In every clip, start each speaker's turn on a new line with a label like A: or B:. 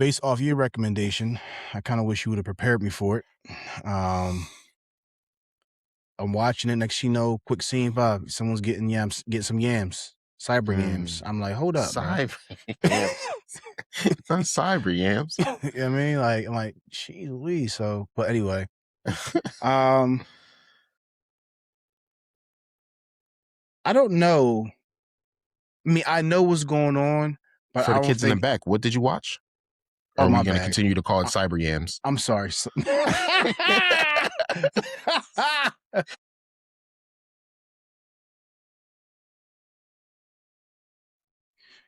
A: based off your recommendation, I kind of wish you would have prepared me for it. I'm watching it. Next, you know, quick scene 5. Someone's getting some yams, cyber yams. I'm like, hold up, bro.
B: Cyber yams. It's not cyber yams.
A: You know what I mean? Like, I'm like, geez Louise. So, but anyway, I don't know. I mean, I know what's going on, but
B: For
A: I
B: the
A: don't
B: kids in the
A: think.
B: back, what did you watch? Or
A: Oh,
B: are we
A: my
B: going to
A: bad.
B: continue to call it cyber yams?
A: I'm sorry.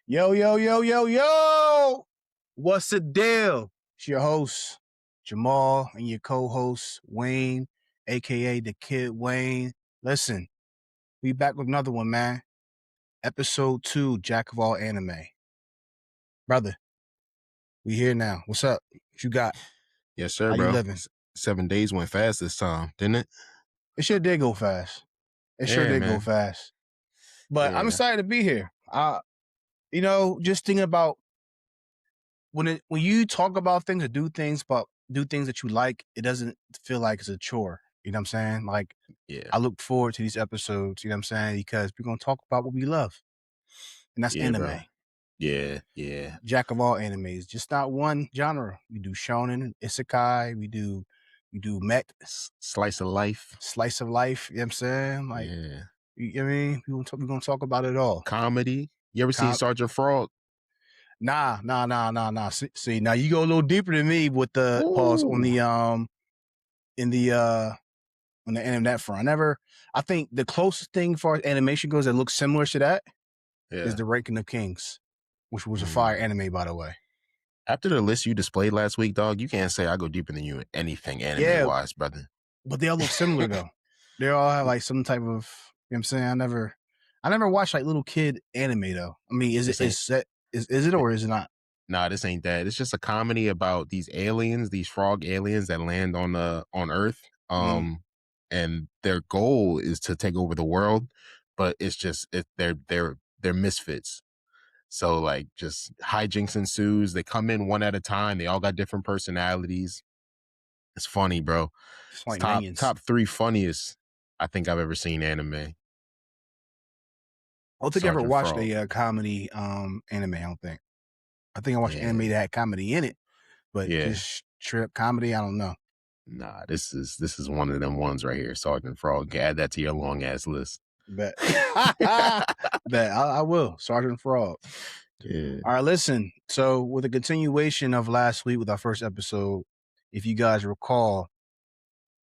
A: Yo. What's the deal? It's your host, Jamal, and your co-host, Wayne, aka the Kid Wayne. Listen, we back with another one, man. Episode 2, Jack of All Anime. Brother, we here now. What's up? What you got?
B: Yes, sir,
A: How
B: bro.
A: you living?
B: 7 days went fast this time, didn't it?
A: It sure did go fast. Go fast. But I'm excited to be here. You know, just thinking about when you talk about things or do things that you like, it doesn't feel like it's a chore. You know what I'm saying? Like, I look forward to these episodes, you know what I'm saying? Because we're going to talk about what we love. And that's anime.
B: Bro. Yeah.
A: Jack of all animes, just not one genre. We do shonen, isekai, we do mech,
B: slice of life,
A: you know what I'm saying? Like, you know what I mean? We're going to talk about it all.
B: Comedy. You ever seen Sergeant Frog?
A: Nah. See, now you go a little deeper than me with the pause on the on the internet front. I think the closest thing far as animation goes that looks similar to that is The Ranking of Kings, which was a fire anime, by the way.
B: After the list you displayed last week, dog, you can't say I go deeper than you in anything anime-wise, brother.
A: But they all look similar, though. They all have, like, some type of, you know what I'm saying? I never watched, like, little kid anime, though. I mean, is it or is it not?
B: Nah, this ain't that. It's just a comedy about these aliens, these frog aliens that land on Earth. And their goal is to take over the world, but it's just they're misfits. So, like, just hijinks ensues. They come in one at a time. They all got different personalities. It's funny, bro.
A: It's like
B: top 3 funniest I think I've ever seen anime.
A: I don't think I ever watched a comedy anime. I don't think. I think I watched anime that had comedy in it, but just strip comedy, I don't know.
B: Nah, this is one of them ones right here. Sergeant Frog. Add that to your long ass list.
A: Bet. I will. Sergeant Frog.
B: Yeah.
A: All right, listen. So with a continuation of last week with our first episode, if you guys recall,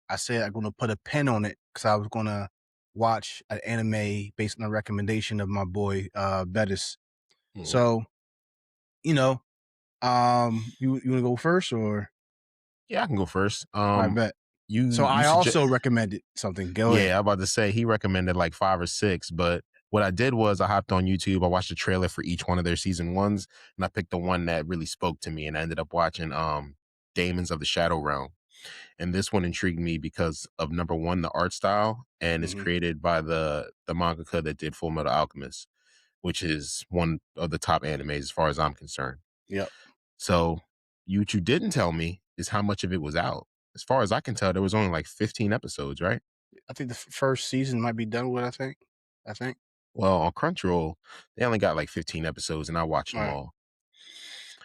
A: I said I'm going to put a pin on it because I was going to watch an anime based on a recommendation of my boy Bettis. So, you know, you want to go first or?
B: Yeah, I can go first.
A: I bet. I also recommended something. Go ahead.
B: Yeah, I'm about to say he recommended like 5 or 6, but what I did was I hopped on YouTube. I watched the trailer for each one of their season 1s, and I picked the one that really spoke to me, and I ended up watching Daemons of the Shadow Realm. And this one intrigued me because of, number one, the art style, and it's created by the mangaka that did Full Metal Alchemist, which is one of the top animes as far as I'm concerned.
A: Yep.
B: So what you didn't tell me is how much of it was out. As far as I can tell, there was only like 15 episodes, right?
A: I think the first season might be done with, I think.
B: Well, on Crunchyroll, they only got like 15 episodes, and I watched them all.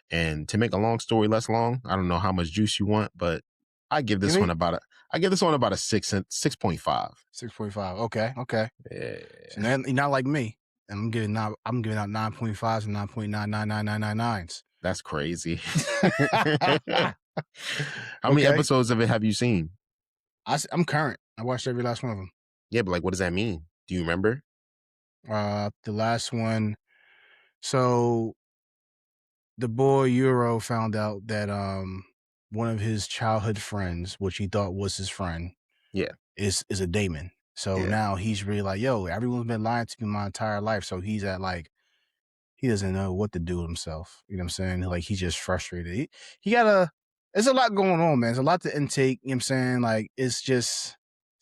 B: And to make a long story less long, I don't know how much juice you want, but I give this one about a 6.5.
A: 6.5. Okay.
B: Yeah.
A: So now you're not like me. And I'm giving out 9.5s and 9.99999s.
B: That's crazy. How many episodes of it have you seen?
A: I'm current. I watched every last one of them.
B: Yeah, but like, what does that mean? Do you remember?
A: The last one. So the boy Euro found out that one of his childhood friends, which he thought was his friend, is a daemon. So now he's really like, yo, everyone's been lying to me my entire life. So he's at like, he doesn't know what to do with himself. You know what I'm saying? Like, he's just frustrated. There's a lot going on, man. There's a lot to intake. You know what I'm saying? Like, it's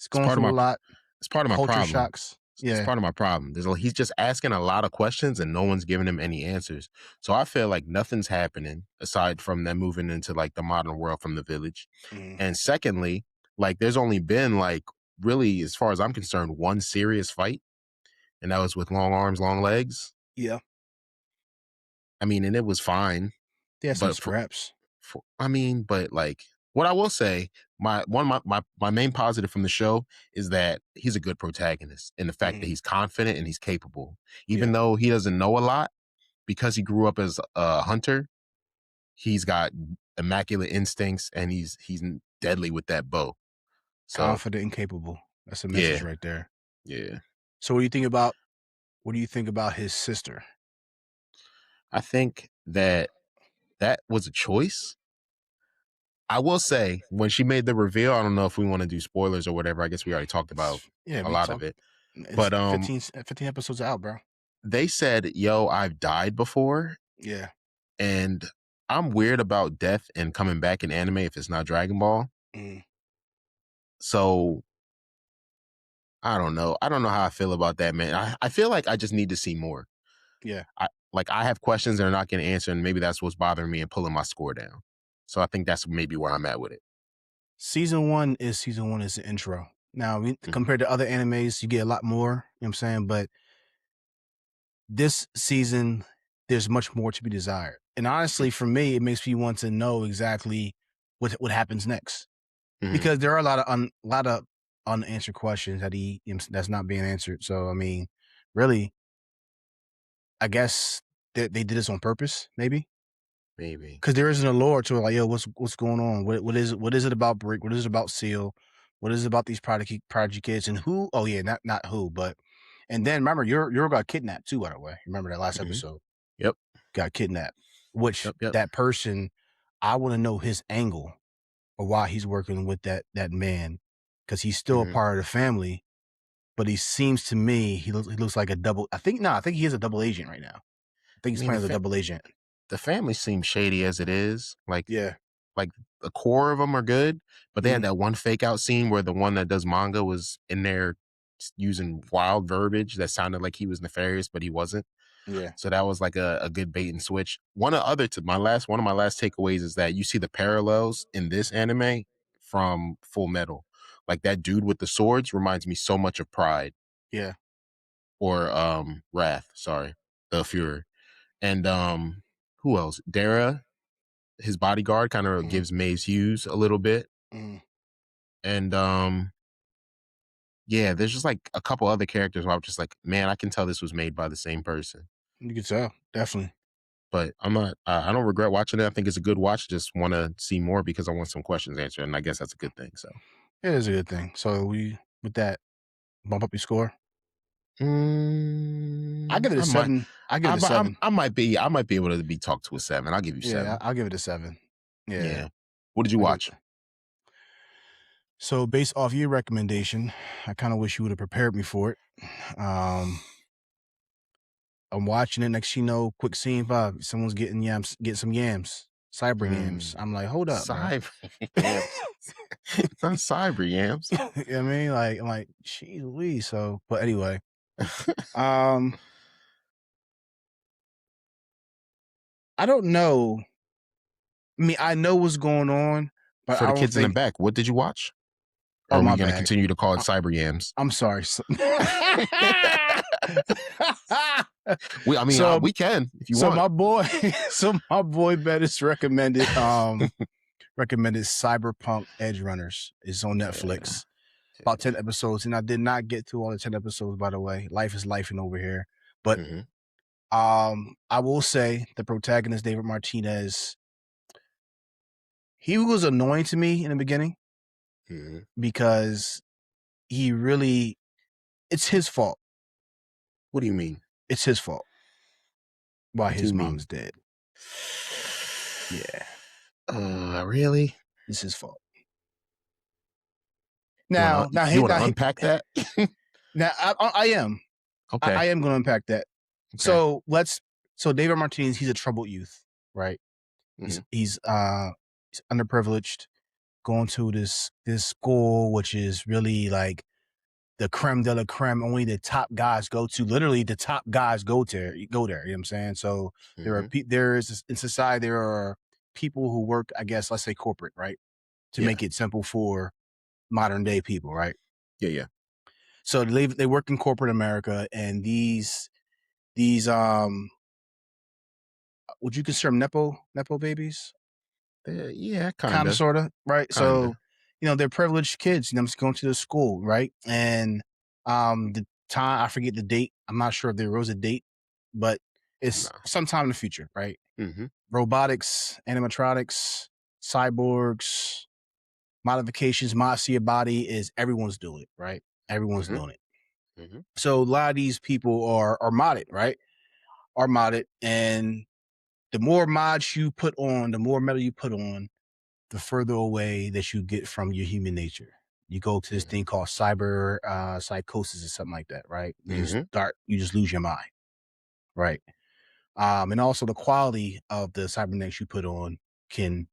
A: going through a lot.
B: It's part of my problem.
A: Shocks.
B: It's
A: Yeah.
B: part of my problem. He's just asking a lot of questions and no one's giving him any answers. So I feel like nothing's happening aside from them moving into like the modern world from the village.
A: Mm.
B: And secondly, like there's only been like really, as far as I'm concerned, one serious fight, and that was with long arms, long legs.
A: Yeah.
B: I mean, and it was fine,
A: They had some
B: but
A: scraps.
B: I mean, but like what I will say, my main positive from the show is that he's a good protagonist in the fact that
A: Mhm.
B: he's confident and he's capable. Even
A: Yeah.
B: though he doesn't know a lot, because he grew up as a hunter, he's got immaculate instincts and he's deadly with that bow. So
A: Confident and capable. That's a message
B: yeah,
A: right there.
B: yeah.
A: So what do you think about his sister?
B: I think that that was a choice. I will say when she made the reveal, I don't know if we want to do spoilers or whatever. I guess we already talked about
A: Yeah,
B: a
A: we
B: lot of
A: talked.
B: it.
A: It's
B: But
A: 15 episodes out, bro.
B: they said, "Yo, I've died before,"
A: Yeah.
B: and I'm weird about death and coming back in anime if it's not Dragon Ball.
A: Mm.
B: So I don't know. I don't know how I feel about that, man. I feel like I just need to see more.
A: Yeah.
B: I have questions that are not getting answered, and maybe that's what's bothering me and pulling my score down. So I think that's maybe where I'm at with it.
A: Season one is the intro. Now,
B: Mhm,
A: compared to other animes, you get a lot more, you know what I'm saying? But this season, there's much more to be desired. And honestly, for me, it makes me want to know exactly what happens next.
B: mhm.
A: Because there are a lot of unanswered questions that that's not being answered. So I mean, really, I guess they did this on purpose, maybe.
B: Maybe,
A: Because there isn't a lore to it, like, yo, what's going on? What is it about Brick? What is it about Seal? What is it about these Prodigy kids? And who? Oh yeah, not who, but and then remember, Euro got kidnapped too. By the way, remember that last
B: mhm.
A: episode
B: Yep,
A: got kidnapped. Which
B: yep, yep.
A: that person, I want to know his angle or why he's working with that man, because he's still a
B: Mhm.
A: part of the family. But he seems to me he looks like a double. I think he is a double agent right now. I think
B: I
A: he's
B: mean,
A: playing as a double agent.
B: the family seems shady as it is.
A: Yeah.
B: Like the core of them are good, but they had
A: Mhm.
B: that one fake out scene where the one that does manga was in there using wild verbiage that sounded like he was nefarious, but he wasn't.
A: Yeah.
B: So that was like a good bait and switch. One of my last takeaways is that you see the parallels in this anime from Full Metal. Like that dude with the swords reminds me so much of Pride
A: Yeah.
B: or Wrath, sorry, the Fuhrer. And who else? Dara, his bodyguard, kind of
A: Mhm.
B: gives Maze Hughes a little bit.
A: Mhm.
B: And yeah, there's just like a couple other characters where I'm just like, man, I can tell this was made by the same person.
A: You can tell, definitely.
B: But I'm not. I don't regret watching it. I think it's a good watch. Just want to see more because I want some questions answered, and I guess that's a good thing. So,
A: It is a good thing. So we with that, bump up your score. I give it a
B: I might,
A: 7. I give it a 7.
B: I might be able to be talked to a 7. I'll give you
A: Yeah,
B: 7.
A: I'll give it a 7. Yeah,
B: Yeah. What did you
A: I give
B: watch?
A: it. So based off your recommendation, I kind of wish you would have prepared me for it. Um, I'm watching it. Next, you know, quick scene 5. Someone's getting yams, get some yams, cyber yams.
B: Hmm.
A: I'm like, hold up, bro.
B: Cyber yams. It's not cyber yams.
A: You know what I mean? Like, I'm like, geez Louise. So, but anyway, um, I don't know. I mean, I know what's going on, but
B: For
A: I
B: the
A: don't
B: kids in the
A: think.
B: back, what did you watch? Or
A: Oh,
B: are we
A: my
B: going to
A: bad.
B: continue to call it
A: I,
B: cyber yams?
A: I'm sorry. So,
B: I mean,
A: so,
B: we can if you
A: so
B: want.
A: my boy, so my boy Bettis recommended Cyberpunk Edge Runners. It's on
B: Yeah.
A: Netflix. About 10 episodes, and I did not get through all the 10 episodes. By the way, life is lifing over here. But
B: Mhm,
A: I will say the protagonist David Martinez, he was annoying to me in the beginning
B: mhm.
A: because he really, it's his fault.
B: What do you mean?
A: It's his fault why
B: What do
A: his
B: you
A: mom's
B: mean?
A: dead. Yeah,
B: Really?
A: it's his fault.
B: You wanna
A: He,
B: unpack that?
A: now I am
B: Okay,
A: I am going to unpack that.
B: okay.
A: So David Martinez, he's a troubled youth, right?
B: Mhm,
A: He's underprivileged, going to this school, which is really like the creme de la creme. Only the top guys go to. Literally, the top guys go there. You know what I'm saying? So
B: Mm-hmm.
A: there is in society there are people who work, I guess, let's say corporate, right? To
B: Yeah.
A: make it simple for modern day people, right?
B: Yeah. Yeah.
A: So they work in corporate America, and these would you consider them nepo babies?
B: Yeah.
A: Kind of,
B: Kinda.
A: sort of, right? So,
B: Kinda.
A: they're privileged kids. I'm just going to the school, right? And the time, I forget the date. I'm not sure if there was a date, but it's
B: Nah.
A: sometime in the future, right?
B: Mm-hmm.
A: Robotics, animatronics, cyborgs, modifications, mods to your body is everyone's doing it, right? Everyone's
B: Mm-hmm.
A: doing it.
B: Mm-hmm.
A: So a lot of these people are modded, right? Are modded, and the more mods you put on, the more metal you put on, the further away that you get from your human nature. You go to this
B: Mm-hmm.
A: thing called cyber psychosis or something like that, right?
B: Mm-hmm.
A: You just lose your mind, right? And also the quality of the cybernetics you put on can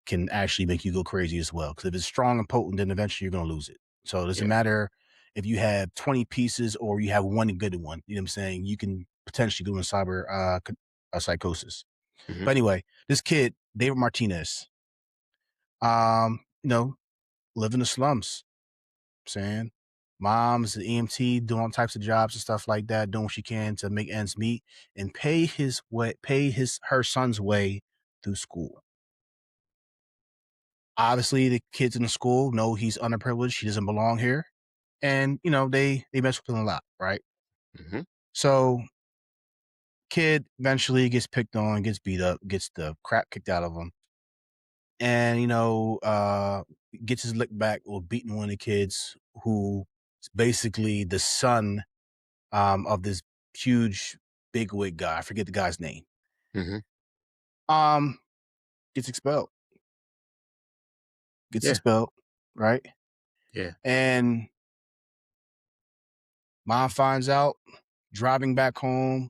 A: can actually make you go crazy as well. Because if it's strong and potent, then eventually you're gonna lose it. So it doesn't
B: Yeah.
A: matter if you have 20 pieces or you have one good one. You know what I'm saying? You can potentially go in cyber psychosis.
B: Mm-hmm.
A: But anyway, this kid, David Martinez, you know, live in the slums. Saying mom's an EMT, doing all types of jobs and stuff like that, doing what she can to make ends meet and pay her son's way through school. Obviously, the kids in the school know he's underprivileged, he doesn't belong here, and they mess with him a lot, right?
B: Mm-hmm.
A: So, kid eventually gets picked on, gets beat up, gets the crap kicked out of him, and gets his lick back or beating one of the kids who is basically the son of this huge bigwig guy. I forget the guy's name.
B: Mm-hmm.
A: Um, gets expelled. Gets
B: Yeah.
A: expelled, right?
B: Yeah.
A: And mom finds out, driving back home,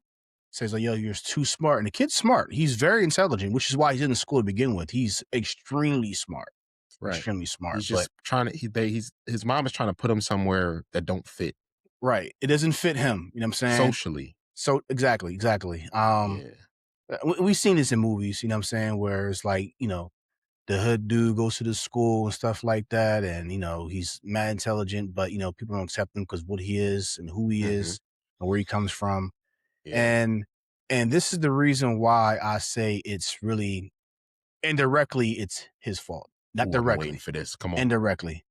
A: says, like, yo, you're too smart. And the kid's smart. He's very intelligent, which is why he's in the school to begin with. He's extremely smart.
B: Right.
A: Extremely smart.
B: He's
A: But
B: just trying to. His mom is trying to put him somewhere that don't fit
A: right. It doesn't fit him. You know what I'm saying?
B: socially.
A: So exactly.
B: Yeah.
A: We've seen this in movies, you know what I'm saying, where it's like, the hood dude goes to the school and stuff like that, and he's mad intelligent, but people don't accept him because what he is and who he
B: Mm-hmm.
A: is and where he comes from.
B: Yeah.
A: And this is the reason why I say it's really indirectly it's his fault, not
B: Ooh, I've been waiting
A: directly.
B: for this. Come on.
A: Indirectly,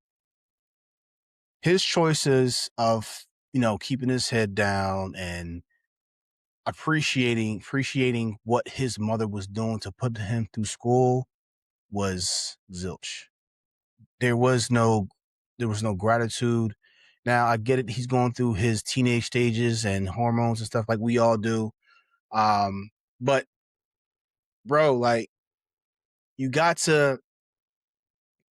A: his choices of keeping his head down and appreciating what his mother was doing to put him through school was zilch. There was no gratitude. Now I get it. He's going through his teenage stages and hormones and stuff like we all do. But bro, like you got to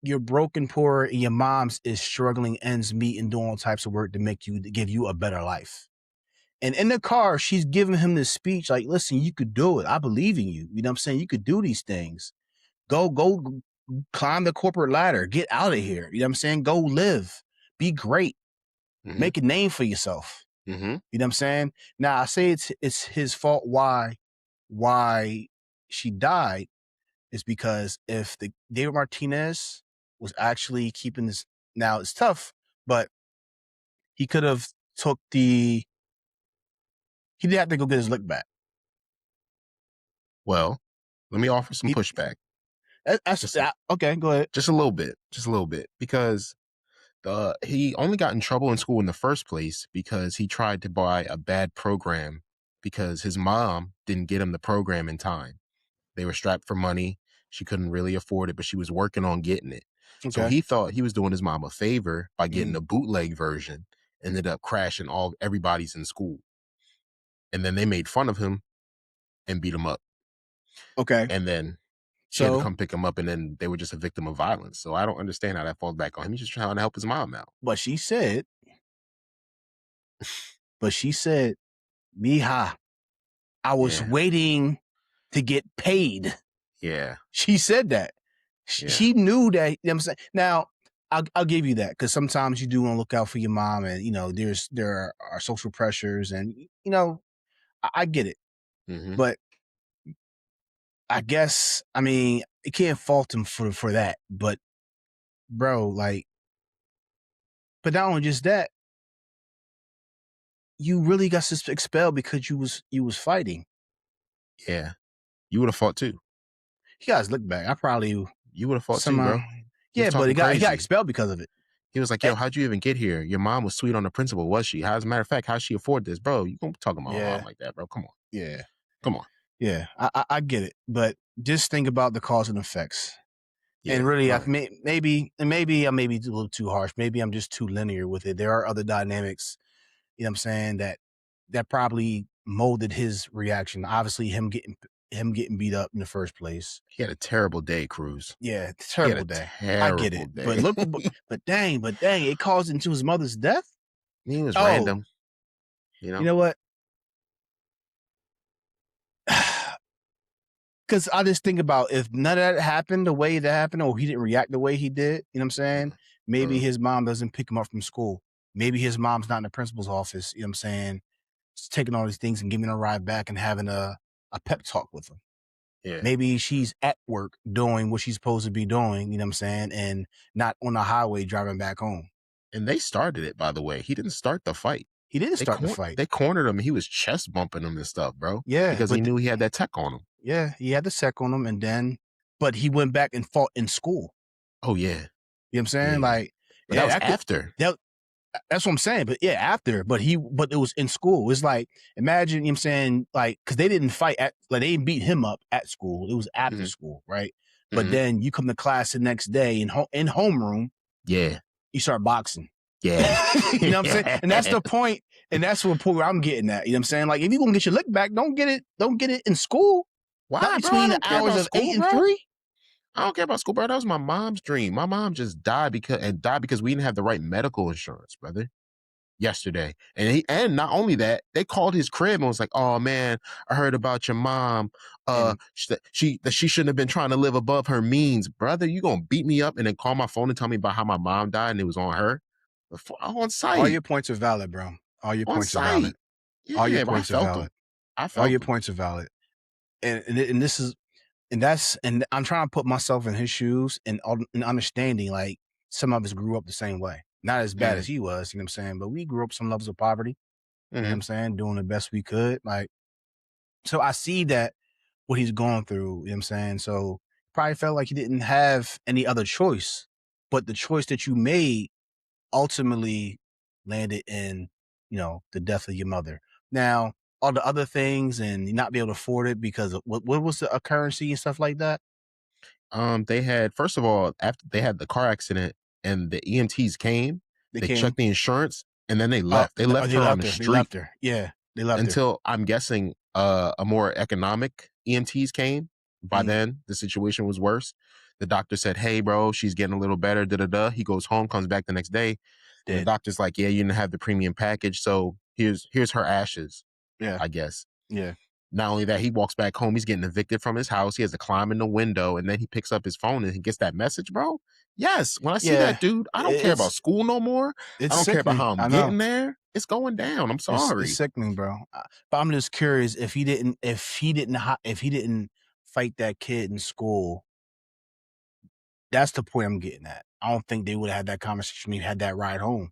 A: you're broken, poor, and your mom's is struggling ends meet and doing all types of work to give you a better life. And in the car, she's giving him this speech like, listen, you could do it. I believe in you. You know what I'm saying? You could do these things. Go climb the corporate ladder. Get out of here. You know what I'm saying? Go live. Be great.
B: Mm-hmm.
A: Make a name for yourself.
B: Mm-hmm.
A: You know what I'm saying? Now I say it's his fault why she died is because if the David Martinez was actually keeping this, now it's tough, but he could have took he didn't have to go get his lick back.
B: Well, let me offer some
A: He
B: pushback. Just
A: okay, go ahead.
B: just a little bit. Just a little bit. Because he only got in trouble in school in the first place because he tried to buy a bad program because his mom didn't get him the program in time. They were strapped for money. She couldn't really afford it, but she was working on getting it. So
A: Okay.
B: he thought he was doing his mom a favor by getting
A: Mm.
B: a bootleg version. Ended up crashing everybody's in school. And then they made fun of him and beat him up.
A: Okay.
B: And then she had to
A: So,
B: come pick him up, and then they were just a victim of violence. So I don't understand how that falls back on him. He's just trying to help his mom out.
A: but she said, Mija, I was
B: Yeah,
A: waiting to get paid.
B: yeah,
A: She said that.
B: yeah.
A: She knew that. You know what I'm saying? Now, I'll give you that because sometimes you do want to look out for your mom, and there are social pressures, and I get it,
B: Hmm.
A: but I guess I mean you can't fault him for that. But bro, like, but not only just that, you really got expelled because you was fighting.
B: Yeah, you would have fought too.
A: You guys look back. I probably
B: You would have fought too,
A: somehow
B: bro. He was
A: yeah, but
B: talking
A: he got
B: crazy.
A: expelled because of it.
B: He was like,
A: Eh,
B: "Yo, how'd you even get here? Your mom was sweet on the principal, was she? As a matter of fact, how'd she afford this, bro? You gonna talk about my mom
A: yeah,
B: like that, bro? Come on,
A: yeah,
B: come on."
A: yeah. I get it, but just think about the cause and effects. And
B: Yeah,
A: really,
B: right.
A: maybe I may be a little too harsh. Maybe I'm just too linear with it. There are other dynamics, you know what I'm saying, that probably molded his reaction. Obviously, him getting beat up in the first place.
B: He had a terrible day, Cruz.
A: Yeah,
B: He had a
A: terrible day. I get
B: terrible
A: it, but
B: day.
A: look, but dang, it caused into his mother's death.
B: He was
A: Oh,
B: random, you
A: you
B: know.
A: know what? Because I just think about if none of that happened the way that happened, or he didn't react the way he did, you know what I'm saying?
B: Mhm.
A: Maybe
B: Mhm.
A: his mom doesn't pick him up from school. Maybe his mom's not in the principal's office, you know what I'm saying? Just taking all these things and giving a ride back and having a pep talk with him.
B: Yeah,
A: Maybe she's at work doing what she's supposed to be doing, you know what I'm saying? And not on the highway driving back home.
B: and they started it, by the way. He didn't start the fight.
A: He didn't start the fight.
B: They cornered him. He was chest bumping him and stuff, bro,
A: Yeah,
B: because he
A: but
B: knew he had that tech on him.
A: yeah, he had the sec on him, but he went back and fought in school.
B: Oh yeah,
A: You know what I'm saying?
B: yeah.
A: Like,
B: But that
A: yeah,
B: was
A: that could
B: after.
A: that that's what I'm saying. But yeah, after, but it was in school. It's like, imagine, you know what I'm saying, like, because they didn't fight they didn't beat him up at school. It was after
B: Hmm.
A: school, right? But
B: Hmm.
A: then you come to class the next day in homeroom,
B: Yeah,
A: you start boxing.
B: yeah,
A: You know what I'm saying? And that's
B: yeah.
A: the point. And that's what point where I'm getting at. You know what I'm saying? Like, if you're gonna get your lick back, don't get it in school. Not
B: Why, bro? I
A: between the
B: don't care
A: hours
B: about
A: of eight
B: school,
A: and
B: bro.
A: three.
B: I don't care about school, bro. That was my mom's dream. My mom just died because we didn't have the right medical insurance, brother. Yesterday, and not only that, they called his crib and was like, "Oh man, I heard about your mom.
A: And
B: She shouldn't have been trying to live above her means, brother. You gonna beat me up and then call my phone and tell me about how my mom died and it was on her on
A: all
B: site,
A: your points are valid, bro. All your
B: on
A: points are valid.
B: site.
A: All your
B: Yeah, but I
A: points are
B: felt him.
A: valid.
B: I
A: All your
B: felt him.
A: points are valid. And this is and I'm trying to put myself in his shoes and understanding, like, some of us grew up the same way. Not as bad
B: Mm-hmm.
A: as he was, you know what I'm saying? But we grew up some levels of poverty, you know what
B: Mm-hmm.
A: I'm saying, doing the best we could. Like, so I see that what he's going through, you know what I'm saying? So probably felt like he didn't have any other choice. But the choice that you made ultimately landed in, the death of your mother. Now, all the other things and not be able to afford it because of what was the currency and stuff like that?
B: They had, first of all, after they had the car accident and the EMTs came,
A: They
B: they
A: came.
B: checked the insurance and then they
A: Oh,
B: left. They left
A: they
B: her on
A: left
B: the
A: her. They
B: street
A: left her. Yeah, they left her.
B: until, I'm guessing, a more economic EMTs came. By
A: Mm,
B: then, the situation was worse. The doctor said, "Hey, bro, she's getting a little better." Da da da. He goes home, comes back the next day, and the
A: dead.
B: doctor's like, "Yeah, you didn't have the premium package, so here's her ashes."
A: Yeah,
B: I guess.
A: yeah,
B: Not only that, he walks back home. He's getting evicted from his house. He has to climb in the window, and then he picks up his phone and he gets that message, bro. Yes, when I see
A: yeah.
B: that dude, I don't care about
A: It's
B: school no more. I
A: it's
B: don't care about
A: sickening.
B: how I'm
A: I know.
B: getting there. It's going down. I'm
A: It's
B: sorry.
A: sickening, bro. But I'm just curious if he didn't fight that kid in school. That's the point I'm getting at. I don't think they would have had that conversation. He had that ride home.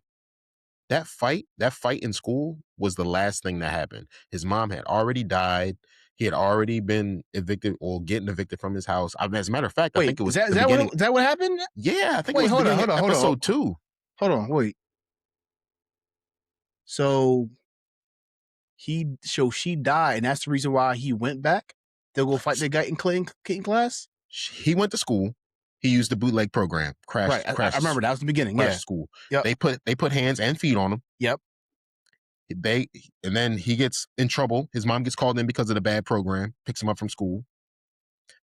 B: That fight in school was the last thing that happened. His mom had already died. He had already been evicted or getting evicted from his house. As a matter of fact, I
A: Wait,
B: think it
A: is
B: was
A: that is
B: the
A: that what
B: beginning.
A: is that what happened?
B: Yeah, I think it
A: Wait,
B: was the
A: hold on,
B: beginning of
A: hold on, hold on,
B: episode 2.
A: hold on. Wait. So she died, and that's the reason why he went back to go fight the guy in class.
B: He went to school. He used the bootleg program.
A: Right. I remember that was the beginning.
B: Crashed
A: Yeah.
B: school.
A: Yep.
B: They put hands and feet on him.
A: Yep.
B: They and then he gets in trouble. His mom gets called in because of the bad program. Picks him up from school.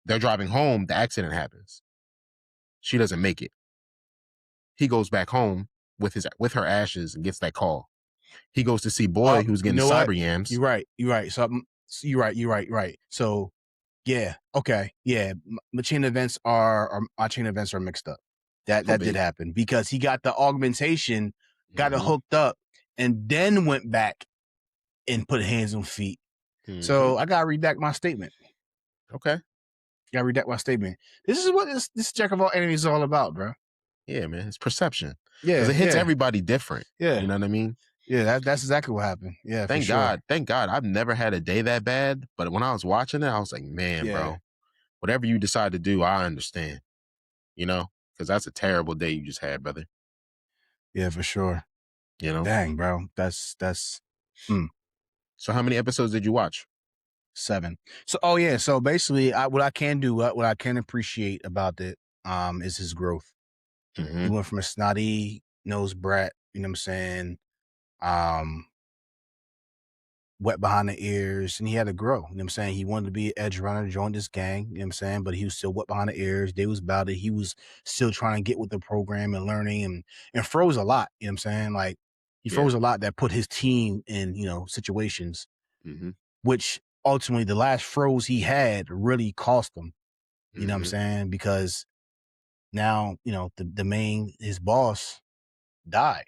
B: They're driving home. The accident happens. She doesn't make it. He goes back home with her ashes and gets that call. He goes to see Boy, who's
A: You
B: getting
A: know what?
B: cyber yams.
A: You're right. You're right. You're right. You're right. Right. So yeah. Okay. Yeah. My chain events are mixed up. That did
B: Maybe.
A: happen because he got the augmentation, got it
B: Hmm.
A: hooked up, and then went back and put hands on feet.
B: Hmm.
A: So I gotta redact my statement.
B: Okay.
A: Gotta redact my statement. This is what this Jack of all enemies is all about, bro.
B: Yeah, man. It's perception because
A: Yeah,
B: it hits
A: yeah,
B: everybody different. You
A: yeah,
B: know what I mean?
A: yeah. That's exactly what happened. Yeah, for
B: Thank
A: sure.
B: God. Thank God. I've never had a day that bad. But when I was watching it, I was like, man,
A: Yeah,
B: bro, whatever you decide to do, I understand. You know, because that's a terrible day you just had, brother.
A: yeah, for sure.
B: You know.
A: Dang, bro. That's mm,
B: So how many episodes did you watch?
A: 7. So, oh yeah. So basically, what I can do, what I can appreciate about it, is his growth. He
B: Hmm.
A: went from a snotty nosed brat, you know what I'm saying, um, wet behind the ears, and he had to grow. You know what I'm saying? He wanted to be an edge runner, joined this gang, you know what I'm saying? But he was still wet behind the ears. They was about it. He was still trying to get with the program and learning and froze a lot, you know what I'm saying? Like he
B: Yeah.
A: froze a lot that put his team in, situations,
B: Hmm.
A: which ultimately the last froze he had really cost him, you know what I'm
B: Hmm.
A: saying? Because now, the main his boss died.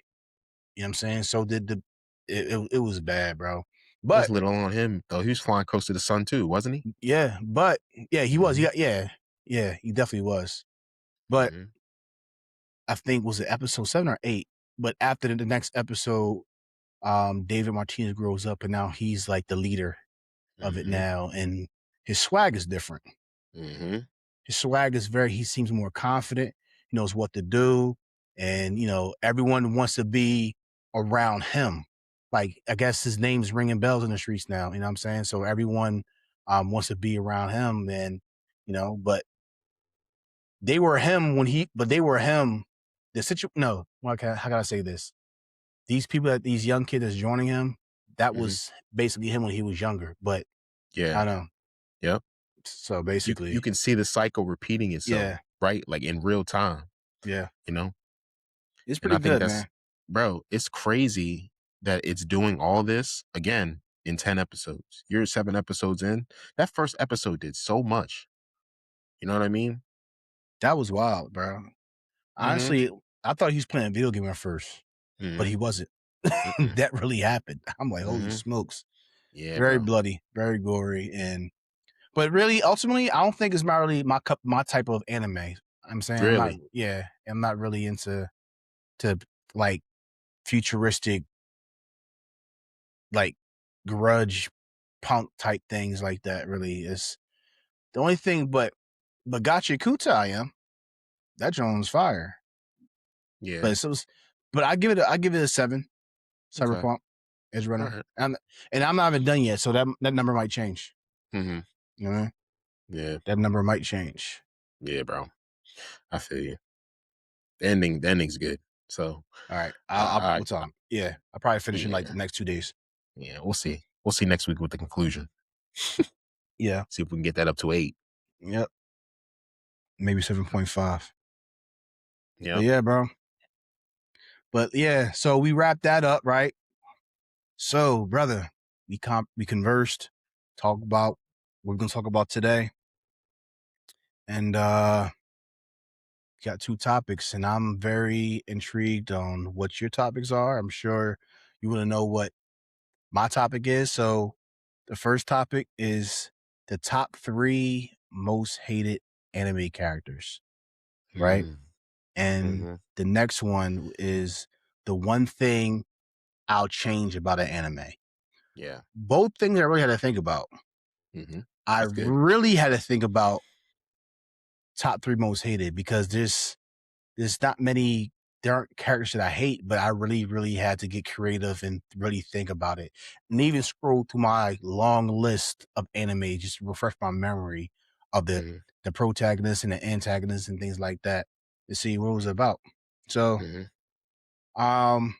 A: You know what I'm saying? So did it was bad, bro.
B: It was
A: But
B: little on him though. He was flying close to the sun too, wasn't he?
A: yeah, but yeah, he was.
B: Hmm.
A: Yeah, he definitely was. But
B: Hmm.
A: I think was it episode 7 or 8? But after the next episode, David Martinez grows up and now he's like the leader of it
B: Hmm.
A: now, and his swag is different.
B: Hmm.
A: His swag is he seems more confident. He knows what to do. And, everyone wants to be around him. Like, I guess his name's ringing bells in the streets now. You know what I'm saying? So everyone wants to be around him. And, but they were him. No, how can I say this? These young kids that's joining him, that
B: Hmm.
A: was basically him when he was younger. But I
B: Yeah.
A: don't know.
B: Yep.
A: So
B: You
A: basically,
B: can see the cycle repeating itself,
A: yeah,
B: right? Like in real time,
A: yeah.
B: you know?
A: It's
B: And
A: pretty
B: I think
A: good,
B: that's
A: man.
B: bro, it's crazy that it's doing all this again in 10 episodes. You're 7 episodes in. That first episode did so much. You know what I mean?
A: That was wild, bro.
B: Mhm.
A: Honestly, I thought he was playing a video game at first, but
B: Mhm.
A: he wasn't.
B: Mm-mm.
A: That really happened. I'm like, holy
B: Mhm.
A: smokes.
B: Yeah,
A: Very
B: bro.
A: bloody, very gory, but really, ultimately, I don't think it's not really my type of anime. I'm saying
B: Really?
A: I'm not really into to like futuristic, like grudge punk type things like that. Really, is the only thing. But Gotcha Kuta, I am. That Jones fire.
B: Yeah.
A: But so, but I give it a 7.
B: Okay.
A: Cyberpunk Edge
B: All
A: Runner,
B: right.
A: and I'm not even done yet, so that number might change.
B: Mhm.
A: You know, what I mean?
B: Yeah.
A: That number might change.
B: Yeah, bro. I feel you. The ending's good. So,
A: All right,
B: I
A: we'll talk. Yeah, I'll probably finish in like
B: yeah.
A: the next 2 days.
B: Yeah, we'll see. We'll see next week with the conclusion.
A: Yeah,
B: See if we can get that up to 8.
A: yep, maybe 7.5. But
B: Yep.
A: yeah, bro. But yeah, so we wrapped that up, right? So, brother, we conversed, talk about what we're gonna talk about today, and got 2 topics, and I'm very intrigued on what your topics are. I'm sure you want to know what my topic is. So the first topic is the top 3 most hated anime characters, right?
B: Mm.
A: And
B: Mhm.
A: the next one is the one thing I'll change about an anime.
B: Yeah.
A: Both things I really had to think about.
B: Mhm.
A: I
B: That's good.
A: really had to think about top 3 most hated because there's not many there aren't characters that I hate, but I really, really had to get creative and really think about it. And even scroll through my long list of anime just to refresh my memory of
B: Mhm.
A: the protagonist and the antagonist and things like that to see what it was about. So,
B: Mhm.
A: um,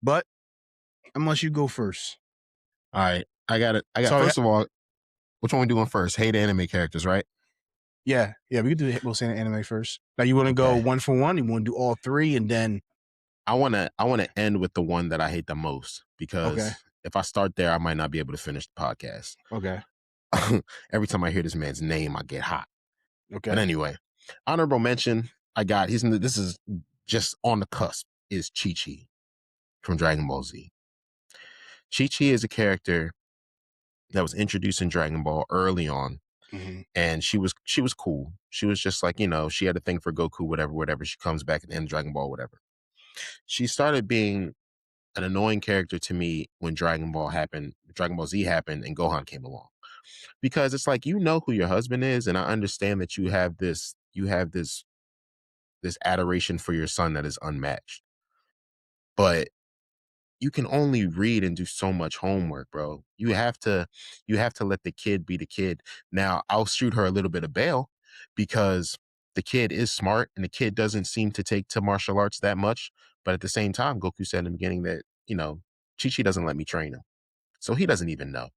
A: but I'm gonna let you go first.
B: All right. I got
A: So
B: first of all, which one we doing first? Hate anime characters, right?
A: yeah, we can do we'll say anime first. Now you want to go
B: Okay.
A: one for one? You want to do all 3 and then
B: I wanna end with the one that I hate the most
A: okay,
B: because if I start there, I might not be able to finish the podcast.
A: okay,
B: Every time I hear this man's name, I get hot. But
A: okay,
B: anyway, honorable mention. I got he's this is just on the cusp is Chi Chi from Dragon Ball Z. Chi Chi is a character that was introduced in Dragon Ball early on,
A: Hmm.
B: and she was cool. She was just like, she had a thing for Goku, whatever, whatever. She comes back at the end of Dragon Ball, whatever. She started being an annoying character to me when Dragon Ball Z happened, and Gohan came along. Because it's like, who your husband is, and I understand that you have this adoration for your son that is unmatched. But you can only read and do so much homework, bro. You have to let the kid be the kid. Now, I'll shoot her a little bit of bail because the kid is smart and the kid doesn't seem to take to martial arts that much. But at the same time, Goku said in the beginning that, Chi Chi doesn't let me train him. So he doesn't even know.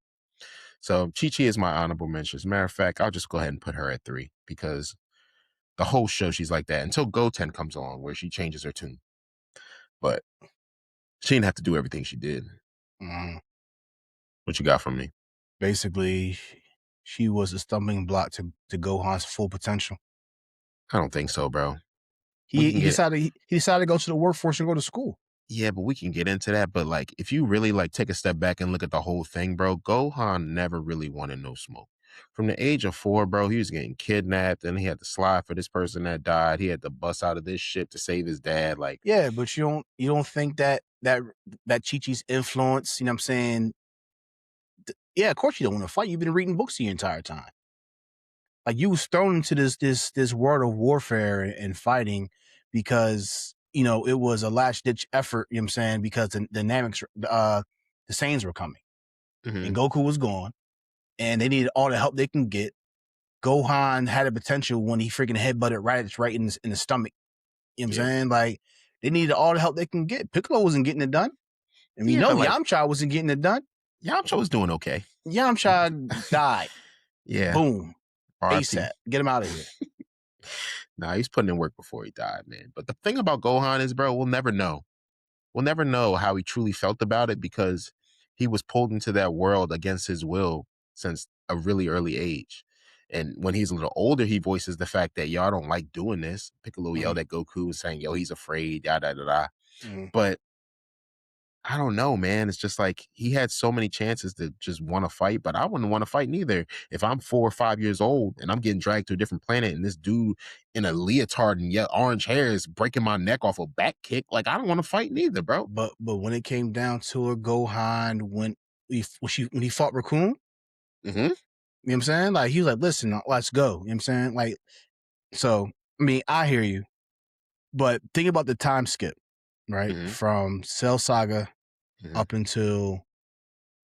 B: So Chi Chi is my honorable mention. As a matter of fact, I'll just go ahead and put her at 3 because the whole show she's like that until Goten comes along where she changes her tune. But she didn't have to do everything she did.
A: Hmm.
B: What you got from me?
A: Basically, she was a stumbling block to Gohan's full potential.
B: I don't think so, bro. We
A: He
B: can
A: he
B: get
A: decided he decided to go to the workforce and go to school.
B: Yeah, but we can get into that. But like, if you really like take a step back and look at the whole thing, bro, Gohan never really wanted no smoke. From the age of 4, bro, he was getting kidnapped, and he had to slide for this person that died. He had to bust out of this shit to save his dad. Like,
A: Yeah, but you don't think that Chi-Chi's influence, you know what I'm saying? Yeah, of course you don't want to fight. You've been reading books the entire time. Like you was thrown into this world of warfare and fighting because it was a last ditch effort, you know what I'm saying, because the dynamics the Saiyans were coming
B: hmm
A: and Goku was gone and they needed all the help they can get. Gohan had a potential when he freaking headbutted right in the stomach. You know what I'm
B: yeah,
A: saying? Like they needed all the help they can get. Piccolo wasn't getting it done. And we
B: yeah,
A: know
B: but like,
A: Yamcha wasn't getting it done.
B: Yamcha was doing okay.
A: Yamcha died.
B: Yeah,
A: Boom.
B: R.I.P.
A: ASAP. Get him out of here.
B: Nah, he's putting in work before he died, man. But the thing about Gohan is, bro, we'll never know. We'll never know how he truly felt about it because he was pulled into that world against his will since a really early age. And when he's a little older, he voices the fact that y'all don't like doing this. Piccolo
A: Mhm,
B: yelled at Goku saying, yo, he's afraid, yada, yada, yada.
A: mhm.
B: But I don't know, man. It's just like he had so many chances to just want to fight, but I wouldn't want to fight neither. If I'm 4 or 5 years old and I'm getting dragged to a different planet and this dude in a leotard and yet orange hair is breaking my neck off a back kick, like I don't want to fight neither, bro.
A: But when it came down to it, Gohan when he fought Raccoon,
B: hmm
A: you know what I'm saying? Like he was like, listen, let's go. You know what I'm saying? Like, so I mean, I hear you. But think about the time skip, right?
B: hmm
A: From Cell Saga
B: hmm
A: up until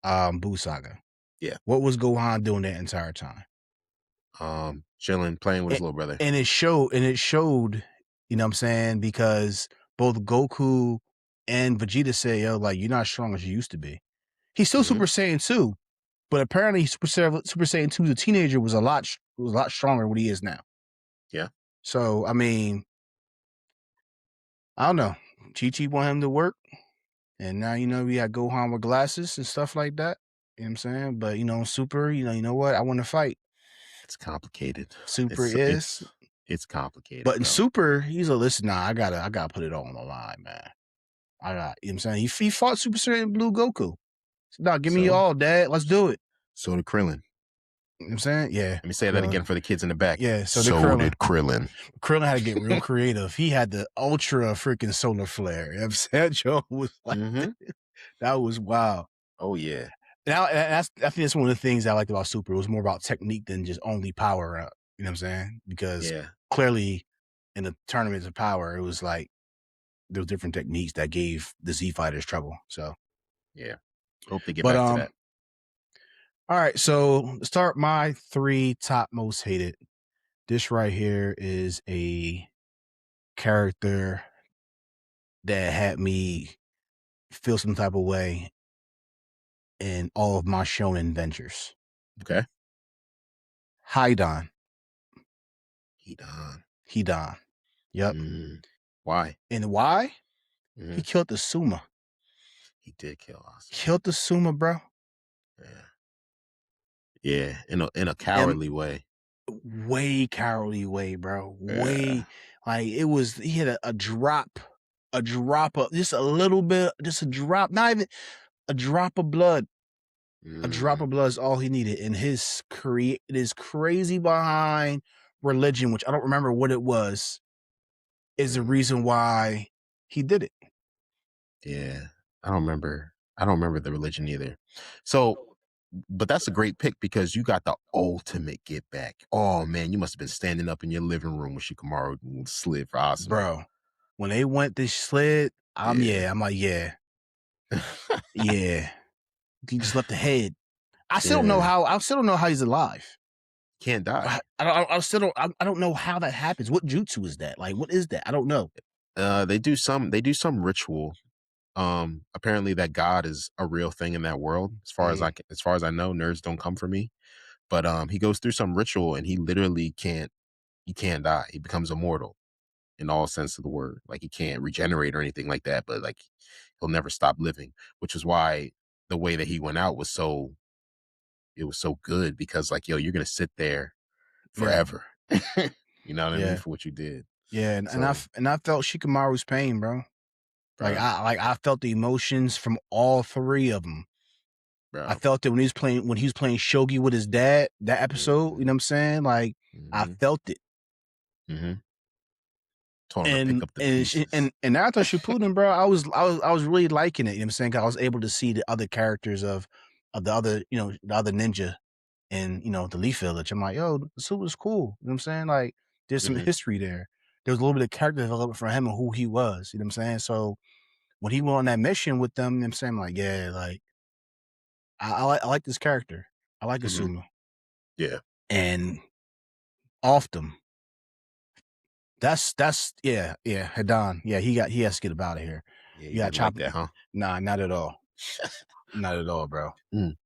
A: Buu Saga.
B: Yeah.
A: What was Gohan doing that entire time?
B: Chilling, playing with his
A: And,
B: little brother.
A: and it showed, you know what I'm saying? Because both Goku and Vegeta say, yo, like, you're not as strong as you used to be. He's still
B: hmm
A: Super Saiyan 2, but apparently Super Saiyan 2 as a teenager was a lot stronger than what he is now.
B: Yeah.
A: So, I mean, I don't know. Chi-Chi want him to work, and now, we got Gohan with glasses and stuff like that. You know what I'm saying? But, Super, you know what? I want to fight.
B: It's complicated.
A: Super
B: It's
A: is.
B: it's it's complicated,
A: But in
B: bro.
A: Super, he's a listen, nah, I gotta put it all on the line, man. You know what I'm saying? He fought Super Saiyan Blue Goku. So, nah, give me
B: So
A: all, Dad. Let's do it.
B: so did Krillin.
A: You know what I'm saying? Yeah.
B: Let me say that
A: Krillin.
B: again for the kids in the back.
A: Yeah, so did
B: So
A: Krillin.
B: did Krillin.
A: Krillin had to get real creative. He had the ultra freaking solar flare. You know what I'm saying? Joe was like,
B: hmm
A: that was wild.
B: Oh yeah.
A: Now, I think that's one of the things I liked about Super. It was more about technique than just only power up. You know what I'm saying? Because
B: Yeah.
A: clearly in the tournaments of power, it was like there was different techniques that gave the Z fighters trouble. So,
B: Yeah. Hope they get
A: but
B: back to that.
A: all right. So start my 3 top most hated. This right here is a character that had me feel some type of way in all of my shonen ventures.
B: Okay.
A: Hidan.
B: Hidan.
A: Hidan. Yep.
B: Why?
A: And why? He
B: hmm
A: killed the Suma.
B: He did kill Asuka.
A: Killed the Suma, bro.
B: Yeah. Yeah. In a
A: And
B: cowardly way.
A: way cowardly way, bro.
B: Yeah.
A: Like he had a drop of just a little bit, just a drop, not even a drop of blood. A drop
B: Mm,
A: of blood is all he needed. And his crazy behind religion, which I don't remember what it was, is the
B: mm,
A: reason why he did it.
B: yeah. I don't remember the religion either. So, but that's a great pick because you got the ultimate get back. Oh man, you must have been standing up in your living room when Shikamaru slid for Asuma.
A: Bro, when they went this sled,
B: Yeah.
A: I'm like, yeah. He just left the head.
B: Yeah.
A: I still don't know how he's alive.
B: Can't die.
A: I still don't, I don't know how that happens. What jutsu is that? Like, what is that? I don't know.
B: They do some ritual. Apparently that God is a real thing in that world.
A: Mm,
B: As far as I know, nerds don't come for me. But he goes through some ritual and he literally he can't die. He becomes immortal in all sense of the word. Like he can't regenerate or anything like that, but like he'll never stop living, which is why the way that he went out was so it was so good because like yo, you're gonna sit there
A: yeah,
B: forever. You know what I mean?
A: yeah,
B: For what you did.
A: yeah.
B: So,
A: And I felt Shikamaru's pain, bro.
B: bro,
A: Like I felt the emotions from all three of them. I
B: bro.
A: felt it when he was playing shogi with his dad. That episode, you
B: Hmm.
A: know what I'm saying? Like I
B: Hmm.
A: felt it.
B: Hmm. Told him to pick up the
A: And after Shippuden, bro, I was really liking it. You know what I'm saying? 'Cause I was able to see the other characters of the other, the other ninja and the Leaf Village. I'm like, yo, this was cool. You know what I'm saying? Like, there's some
B: pieces.
A: history there. There was a little bit of character development for him and who he was. You know what I'm saying? So when he went on that mission with them, you know what I'm saying? I'm like, yeah, like I like this character. I like
B: Hmm.
A: Asuma.
B: Yeah.
A: And off them. Yeah, Hidan. Yeah, he has to get up out of here.
B: Yeah,
A: You
B: you
A: got
B: didn't like
A: chop.
B: that, huh?
A: Nah, not at all. Not at all, bro.
B: Mm.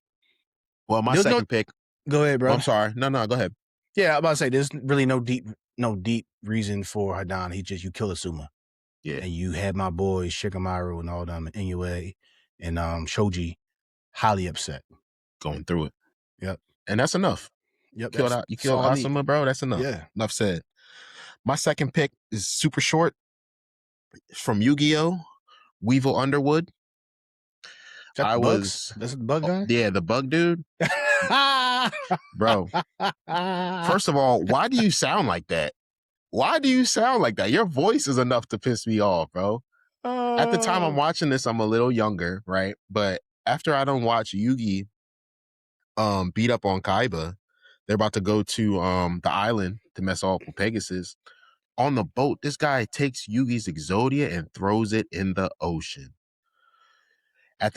B: Well, my
A: There's no
B: second pick.
A: Go ahead,
B: Oh, I'm
A: brother.
B: sorry. No, no, go ahead.
A: Yeah, I'm about to say there's really no deep reason for Hidan. He just you kill Asuma.
B: Yeah,
A: And you had my boys Shikamaru and all them Inoue and Shoji highly upset.
B: going through it,
A: Yep.
B: and that's enough.
A: Yep,
B: You
A: that's
B: killed
A: all I need.
B: Asuma, bro. That's enough.
A: Yeah.
B: Enough said. My second pick is super short. It's from Yu-Gi-Oh! Weevil Underwood.
A: Is that
B: I
A: the bugs?
B: was,
A: That's the bug guy?
B: yeah, the bug dude, bro. First of all, why do you sound like that? Why do you sound like that? Your voice is enough to piss me off, bro. At the time I'm
A: Oh,
B: watching this, I'm a little younger, right? But after I don't watch Yugi beat up on Kaiba, they're about to go to the island to mess off with Pegasus. On the boat, this guy takes Yugi's Exodia and throws it in the ocean. At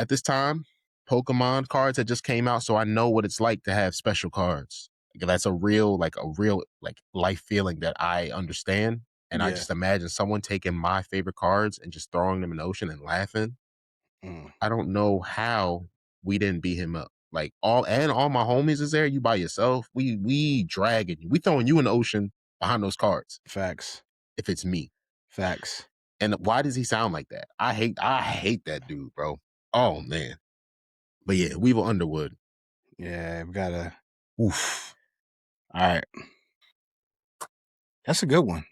B: this time, Pokemon cards had just came out, so I know what it's like to have special cards. Like, that's a real like life feeling that I understand. And I
A: yeah.
B: just imagine someone taking my favorite cards and just throwing them in the ocean and laughing.
A: Mm,
B: I don't know how we didn't beat him up. Like all my homies is there. You by yourself. We dragging you. We throwing you in the ocean behind those cards.
A: facts.
B: If it's me.
A: Facts.
B: And why does he sound like that? I hate that dude, bro. Oh man. But yeah, Weevil Underwood.
A: Yeah, we gotta.
B: Oof.
A: All right, that's a good one.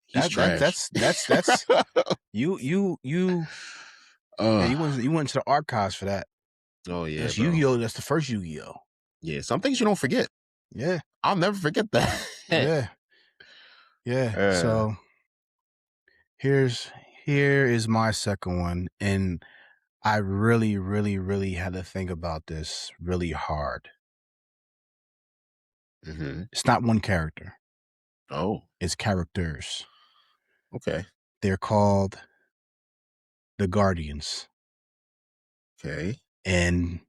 B: He's trash.
A: That's you. Yeah,
B: uh,
A: you went to the archives for that.
B: oh yeah,
A: That's
B: bro.
A: Yu-Gi-Oh. That's the first Yu-Gi-Oh.
B: Yeah, some things you don't forget.
A: Yeah,
B: I'll never forget that.
A: yeah, yeah.
B: uh,
A: So here's here is my second one, and I really, really, really had to think about this really hard.
B: hmm.
A: It's not one character;
B: Oh,
A: it's characters.
B: okay.
A: They're called the Guardians,
B: Okay.
A: and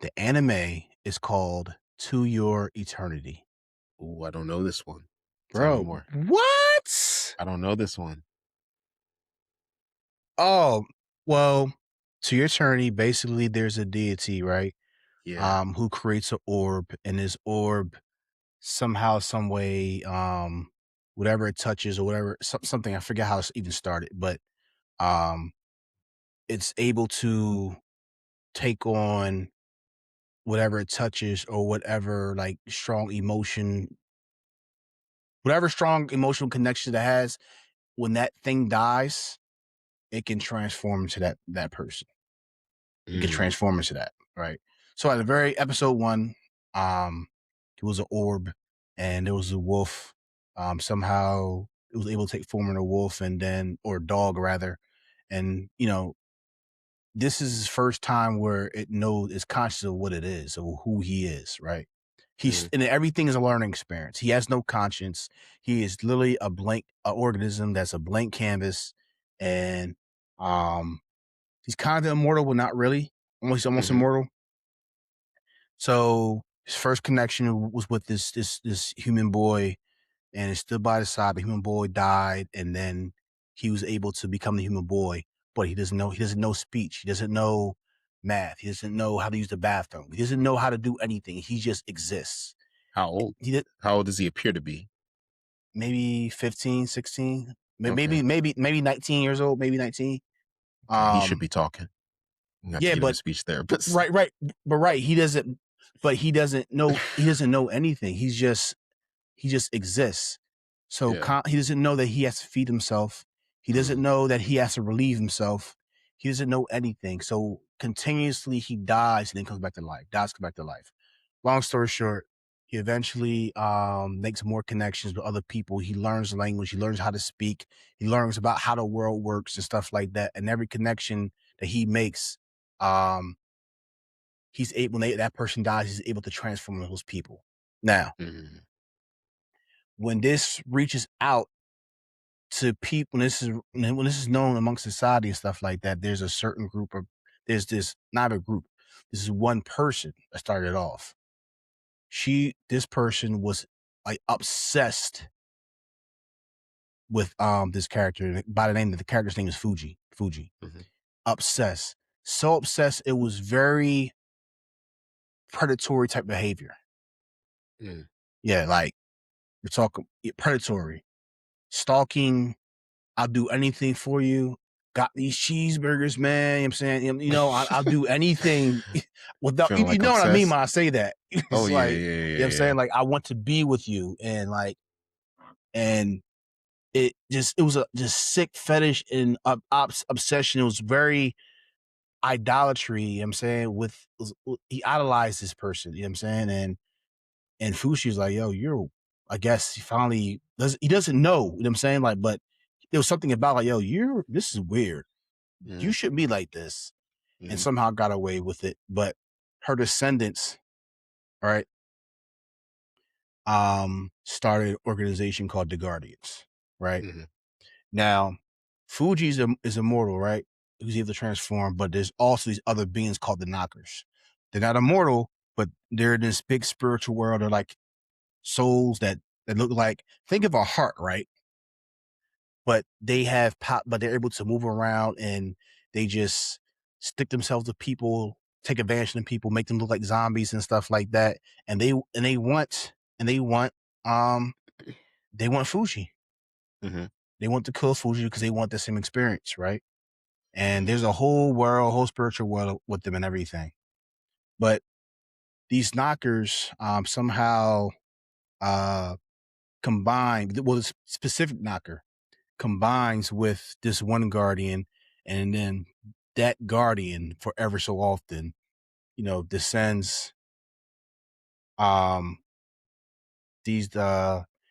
A: the anime is called To Your Eternity.
B: Ooh, I don't know this one. Tell me
A: Bro,
B: more.
A: what?
B: I don't know this one.
A: Oh, well, to your eternity, basically there's a deity, right?
B: Yeah.
A: Who creates an orb, and this orb somehow, some way, whatever it touches or whatever, something I forget how it even started, but um, it's able to take on whatever it touches or whatever like strong emotion whatever strong emotional connection it has, when that thing dies, it can transform into that person. It can
B: Mm.
A: transform into that, right? So at the very episode one, it was an orb, and there was a wolf. Somehow it was able to take form in a wolf, and then or a dog rather, and this is his first time where it knows is conscious of what it is or who he is, right? He's
B: Mhm.
A: and everything is a learning experience. He has no conscience. He is literally a blank organism that's a blank canvas, and um, he's kind of immortal, but not really. Almost
B: Mhm.
A: immortal. So his first connection was with this human boy, and it stood by the side. The human boy died, and then he was able to become the human boy, but he doesn't know speech. He doesn't know math. He doesn't know how to use the bathroom. He doesn't know how to do anything. He just exists.
B: How old?
A: He did
B: How old does he appear to be?
A: maybe 15, 16,
B: Okay.
A: maybe 19 years old, maybe 19.
B: Okay. He should
A: Um,
B: be talking. You have to
A: yeah,
B: give him a
A: but
B: speech therapist.
A: right, but right, he doesn't know anything. He just exists. So
B: Yeah.
A: he doesn't know that he has to feed himself. He doesn't
B: Mm.
A: know that he has to relieve himself. He doesn't know anything. So continuously he dies and then comes back to life. Dies, comes back to life. Long story short, he eventually makes more connections with other people. He learns language. He learns how to speak. He learns about how the world works and stuff like that. And every connection that he makes, um, that person dies, he's able to transform those people. Now,
B: Mhm.
A: when this reaches out to people, when this is known amongst society and stuff like that, there's a certain group of there's this not a group. This is one person that started off. This person was like obsessed with this character by the name that the character's name is Fuji. Fuji.
B: Mhm.
A: Obsessed. So obsessed it was very predatory type behavior.
B: Mm.
A: Yeah, like we're talking predatory. Stalking, I'll do anything for you. Got these cheeseburgers, man. You know what I'm saying? I'll do anything without
B: Feeling
A: you
B: like
A: know what I mean
B: obsessed.
A: when I say that.
B: Oh
A: It's
B: yeah,
A: like,
B: yeah,
A: you know what
B: yeah,
A: I'm
B: yeah.
A: saying? Like I want to be with you. And it was a just sick fetish and obsession. It was very idolatry, you know what I'm saying? He idolized this person, you know what I'm saying? And Fushi's like, yo, I guess he doesn't know, you know what I'm saying? Like, but there was something about like, yo, this is weird. You
B: Mhm.
A: shouldn't be like this. And
B: Mhm.
A: somehow got away with it. But her descendants, right, started an organization called the Guardians, right?
B: Mhm.
A: Now, is immortal, right? Who's able to transform, but there's also these other beings called the Knockers. They're not immortal, but they're in this big spiritual world. They're like souls that look like think of a heart, right? But but they're able to move around and they just stick themselves to people, take advantage of people, make them look like zombies and stuff like that. And um they want Fuji.
B: Mhm.
A: They want to kill Fuji because they want the same experience, right? And
B: Mhm.
A: there's a whole spiritual world with them and everything. But these knockers somehow uh combine this specific knocker combines with this one guardian, and then that guardian for ever so often, descends um these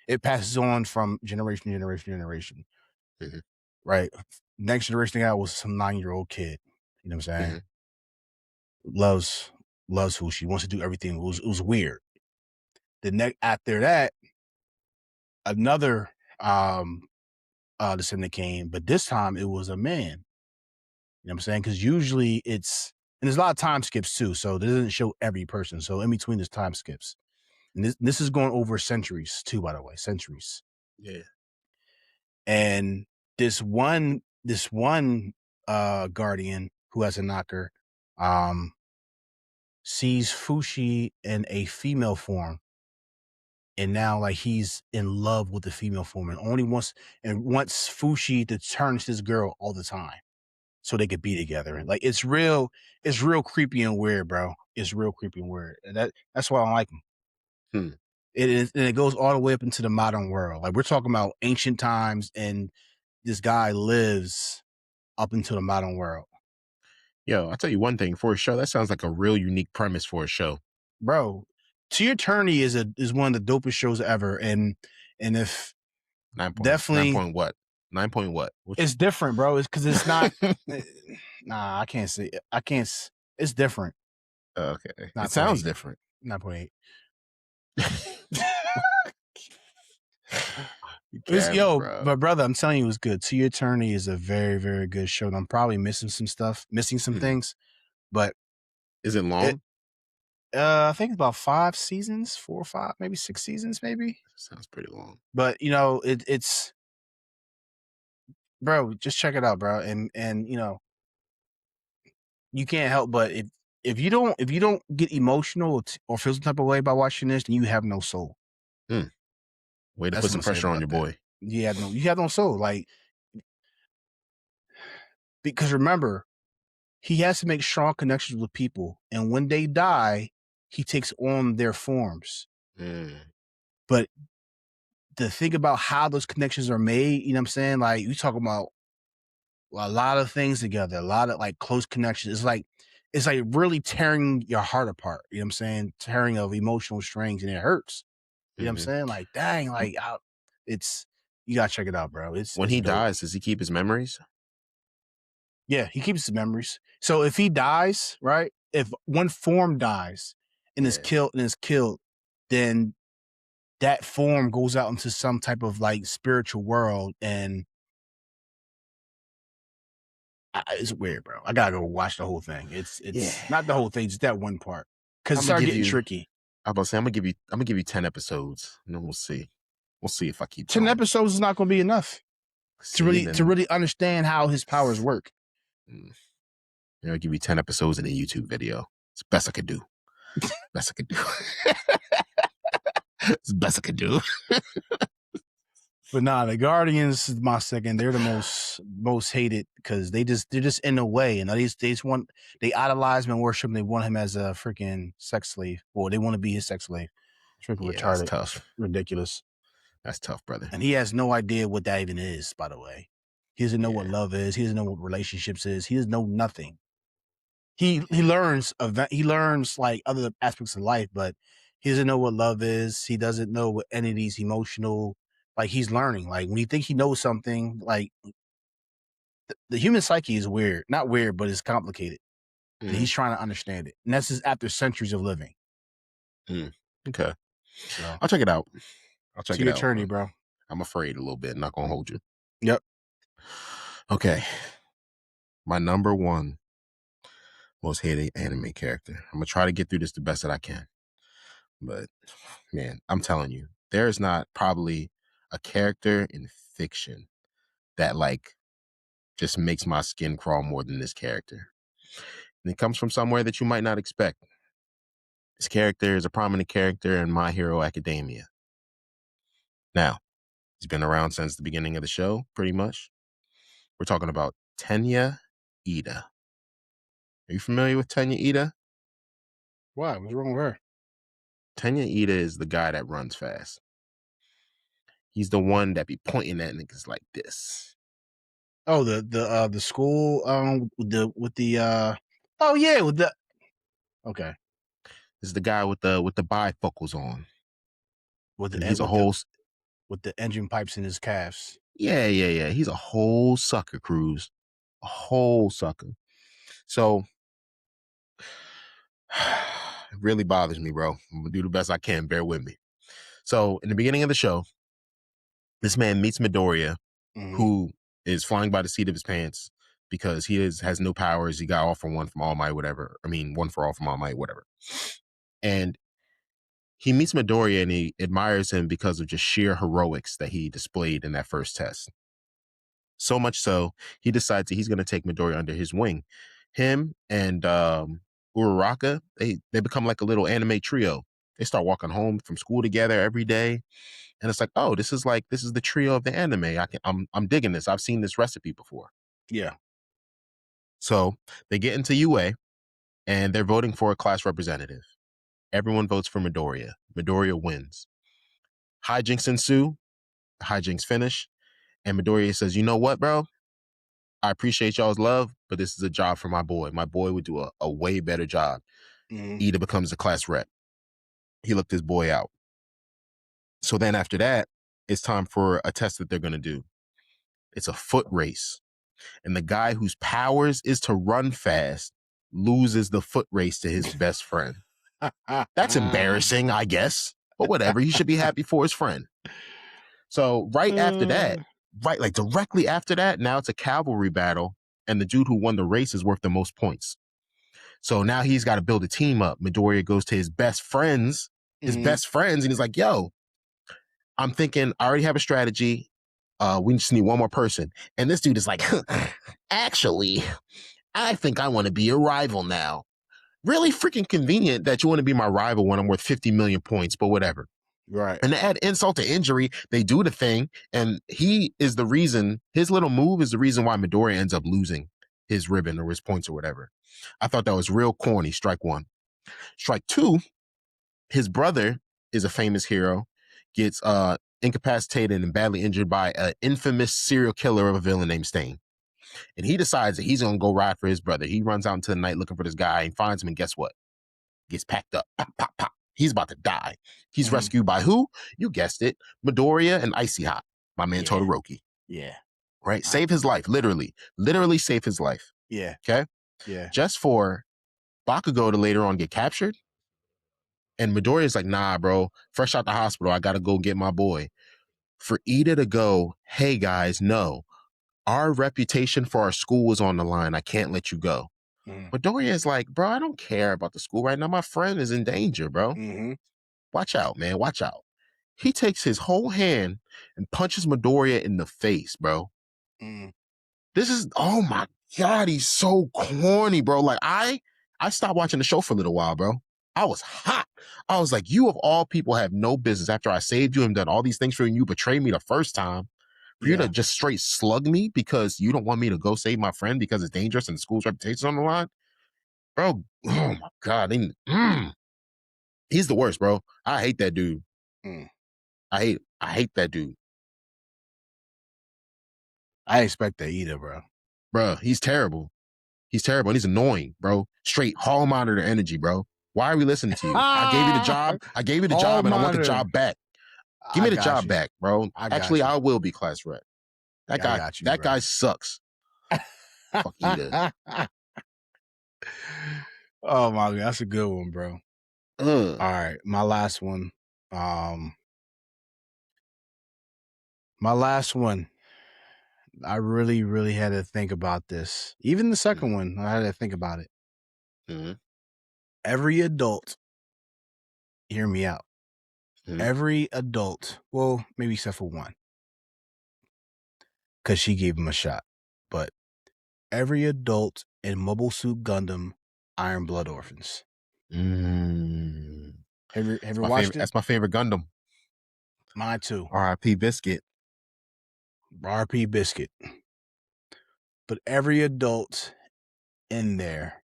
A: it passes on from generation to generation to generation,
B: Mhm.
A: right? Next generation they got was some 9-year-old kid, you know what I'm saying?
B: Mhm.
A: Loves loves who she wants to do everything. It was weird. The next after that, another um descendant came, but this time it was a man. You know what I'm saying? Because usually and there's a lot of time skips too. So it doesn't show every person. So in between there's time skips. And this is going over centuries too, by the way, centuries.
B: Yeah.
A: And this one guardian who has a knocker, um, sees Fushi in a female form. And now like he's in love with the female form and wants Fushi to turn to this girl all the time, so they could be together. Like it's real creepy and weird, bro. It's real creepy and weird. And that's why I don't like him.
B: Hmm.
A: It is, and it goes all the way up into the modern world. Like we're talking about ancient times, and this guy lives up into the modern world.
B: Yo, I'll tell you one thing, for a show, that sounds like a real unique premise for a show.
A: Bro, To Your Eternity is one of the dopest shows ever, and if
B: 9
A: definitely
B: point what? 9 point what?
A: it's different, bro. It's because it's not. eh, Nah, I can't say. I can't. It's different.
B: Okay. It
A: Nine point
B: sounds
A: eight.
B: different.
A: 9.8.
B: You
A: It's,
B: carry me,
A: yo,
B: bro.
A: but brother, I'm telling you, it was good. To Your Eternity is a very, very good show. And I'm probably missing some stuff, missing some
B: Mhm.
A: things, but
B: Is it
A: it.
B: long?
A: I think it's about 5 seasons, 4 or 5, maybe 6 seasons, maybe.
B: Sounds pretty long.
A: But it's bro. Just check it out, bro. And you can't help but if you don't get emotional or feel some type of way about watching this, then you have no soul.
B: Hmm. Way to
A: That's
B: put
A: what I'm
B: some
A: gonna say
B: pressure on
A: about
B: your
A: that.
B: boy.
A: You have no soul. Like, because remember, he has to make strong connections with people, and when they die, he takes on their forms.
B: Mm.
A: But the thing about how those connections are made, you know what I'm saying? Like, you talk about a lot of things together, a lot of like close connections. It's like really tearing your heart apart. You know what I'm saying? Tearing of emotional strings, and it hurts. You know what I'm
B: Hmm.
A: saying? Like, dang, it's you gotta check it out, bro.
B: When
A: It's
B: he
A: dope.
B: dies, does he keep his memories?
A: Yeah, he keeps his memories. So if he dies, right? If one form dies and is
B: Yeah.
A: killed, then that form goes out into some type of like spiritual world, and it's weird, bro. I gotta go watch the whole thing.
B: Yeah.
A: It's not the whole thing, just that one part, because it
B: I'm gonna
A: started
B: give
A: getting
B: you.
A: tricky.
B: I'm about to say I'm gonna give you 10 episodes, and then we'll see. We'll see if I keep
A: 10
B: going.
A: episodes is not going to be enough to
B: See, and
A: really to
B: then
A: really understand how his powers work.
B: mm, I'll give you 10 episodes in a YouTube video. It's the best I could do. Best I could do. It's the best I could do.
A: But nah, the Guardians is my second. They're the most hated because they're just in the way, and they idolize him and worship him. They want him as a freaking sex slave, or they want to be his sex slave. It's freaking
B: Yeah, that's
A: retarded,
B: tough.
A: ridiculous,
B: That's tough, brother.
A: and he has no idea what that even is. By the way, he doesn't know what
B: Yeah.
A: love is. He doesn't know what relationships is. He doesn't know nothing. He
B: Yeah.
A: learns like other aspects of life, but he doesn't know what love is. He doesn't know what any of these emotional, like, he's learning. Like, when you think he knows something, like, the human psyche is weird, not weird, but it's complicated, and
B: Mm,
A: he's trying to understand it. And that's just after centuries of living.
B: mm. Okay.
A: So,
B: I'll check it out. I'll check
A: To
B: it
A: Your
B: out.
A: Eternity, bro.
B: I'm afraid a little bit. Not gonna hold you.
A: Yep.
B: Okay. My number one most hated anime character. I'm gonna try to get through this the best that I can. But man, I'm telling you, there is not probably a character in fiction that like just makes my skin crawl more than this character. And it comes from somewhere that you might not expect. This character is a prominent character in My Hero Academia. Now, he's been around since the beginning of the show, pretty much. We're talking about Tenya Iida. Are you familiar with Tenya Iida?
A: Why? What's wrong with her?
B: Tenya Iida is the guy that runs fast. He's the one that be pointing at niggas like this.
A: Oh, the school with the oh yeah, with the okay,
B: This is the guy with the bifocals on.
A: with
B: And
A: the
B: he's a whole
A: with the engine pipes in his calves.
B: yeah. He's a whole sucker, Cruz. A whole sucker. So it really bothers me, bro. I'm gonna do the best I can. Bear with me. So in the beginning of the show, this man meets Midoriya,
A: Mm-hmm.
B: who is flying by the seat of his pants because has no powers. He got all for one from All Might, whatever. I mean, one for all from All Might, whatever. And he meets Midoriya and he admires him because of just sheer heroics that he displayed in that first test. So much so, he decides that he's going to take Midoriya under his wing. Him and Uraraka, they become like a little anime trio. They start walking home from school together every day, and it's like, oh, this is the trio of the anime. I'm digging this. I've seen this recipe before.
A: Yeah.
B: So they get into UA, and they're voting for a class representative. Everyone votes for Midoriya. Midoriya wins. Hijinks ensue. Hijinks finish. And Midoriya says, you know what, bro? I appreciate y'all's love, but this is a job for my boy. My boy would do a way better job.
A: Mhm.
B: Iida becomes a class rep. He looked his boy out. So then after that, it's time for a test that they're going to do. It's a foot race. And the guy whose powers is to run fast loses the foot race to his best friend. That's embarrassing, I guess. But whatever. He should be happy for his friend. So right after that, right, like directly after that, now it's a cavalry battle. And the dude who won the race is worth the most points. So now he's got to build a team up. Midoriya goes to his best friends,
A: Mhm.
B: and he's like, yo, I'm thinking I already have a strategy. We just need one more person. And this dude is like, actually, I think I want to be a rival now. Really freaking convenient that you want to be my rival when I'm worth 50 million points, but whatever.
A: Right.
B: And to add insult to injury, they do the thing, and he is the reason, his little move is the reason why Midoriya ends up losing his ribbon or his points or whatever. I thought that was real corny. Strike one. Strike two, his brother is a famous hero, gets incapacitated and badly injured by an infamous serial killer of a villain named Stain. And he decides that he's going to go ride for his brother. He runs out into the night looking for this guy and finds him, and guess what? Gets packed up. Pop, pop, pop. He's about to die. He's
A: Mhm.
B: rescued by who? You guessed it. Midoriya and Icy Hot, my man
A: Yeah.
B: Todoroki.
A: Yeah.
B: Right? Save his life, literally. Literally save his life.
A: Yeah.
B: Okay?
A: Yeah.
B: Just for Bakugo to later on get captured. And Midoriya's like, nah, bro. Fresh out the hospital, I got to go get my boy. For Iida to go, hey, guys, no. Our reputation for our school is on the line. I can't let you go.
A: Mhm.
B: Midoriya is like, bro, I don't care about the school right now. My friend is in danger, bro.
A: Mhm.
B: Watch out, man. Watch out. He takes his whole hand and punches Midoriya in the face, bro.
A: Mhm.
B: This is, oh my God, he's so corny, bro. Like I stopped watching the show for a little while, bro. I was hot. I was like, you of all people have no business after I saved you and done all these things for you and you betrayed me the first time. For you to
A: Yeah.
B: just straight slug me because you don't want me to go save my friend because it's dangerous and the school's reputation on the line, bro. Oh my God, he's the worst, bro. I hate that dude.
A: Mm.
B: I hate that dude,
A: I expect that either, bro.
B: bro. He's terrible. He's terrible and he's annoying, bro. Straight hall monitor energy, bro. Why are we listening to you? I gave you the job. I gave you the
A: Hall
B: job, and I want the
A: monitor.
B: job back. Give
A: I
B: me the
A: got
B: job
A: you.
B: back, bro.
A: I got
B: Actually,
A: you.
B: I will be class rep. That
A: I
B: guy,
A: got you,
B: that
A: bro.
B: guy sucks. Fuck Iida.
A: Oh my God, that's a good one, bro.
B: Ugh.
A: All right, my last one. Um, my last one. I really, really had to think about this. Even the second one, I had to think about it.
B: Mhm.
A: Every adult, hear me out.
B: Mhm.
A: Every adult, well, maybe except for one, because she gave him a shot. But every adult in Mobile Suit Gundam, Iron Blood Orphans.
B: Mm.
A: Have you
B: My
A: watched
B: favorite.
A: it?
B: That's my favorite Gundam.
A: Mine too.
B: R.I.P. Biscuit.
A: RP Biscuit. But every adult in there,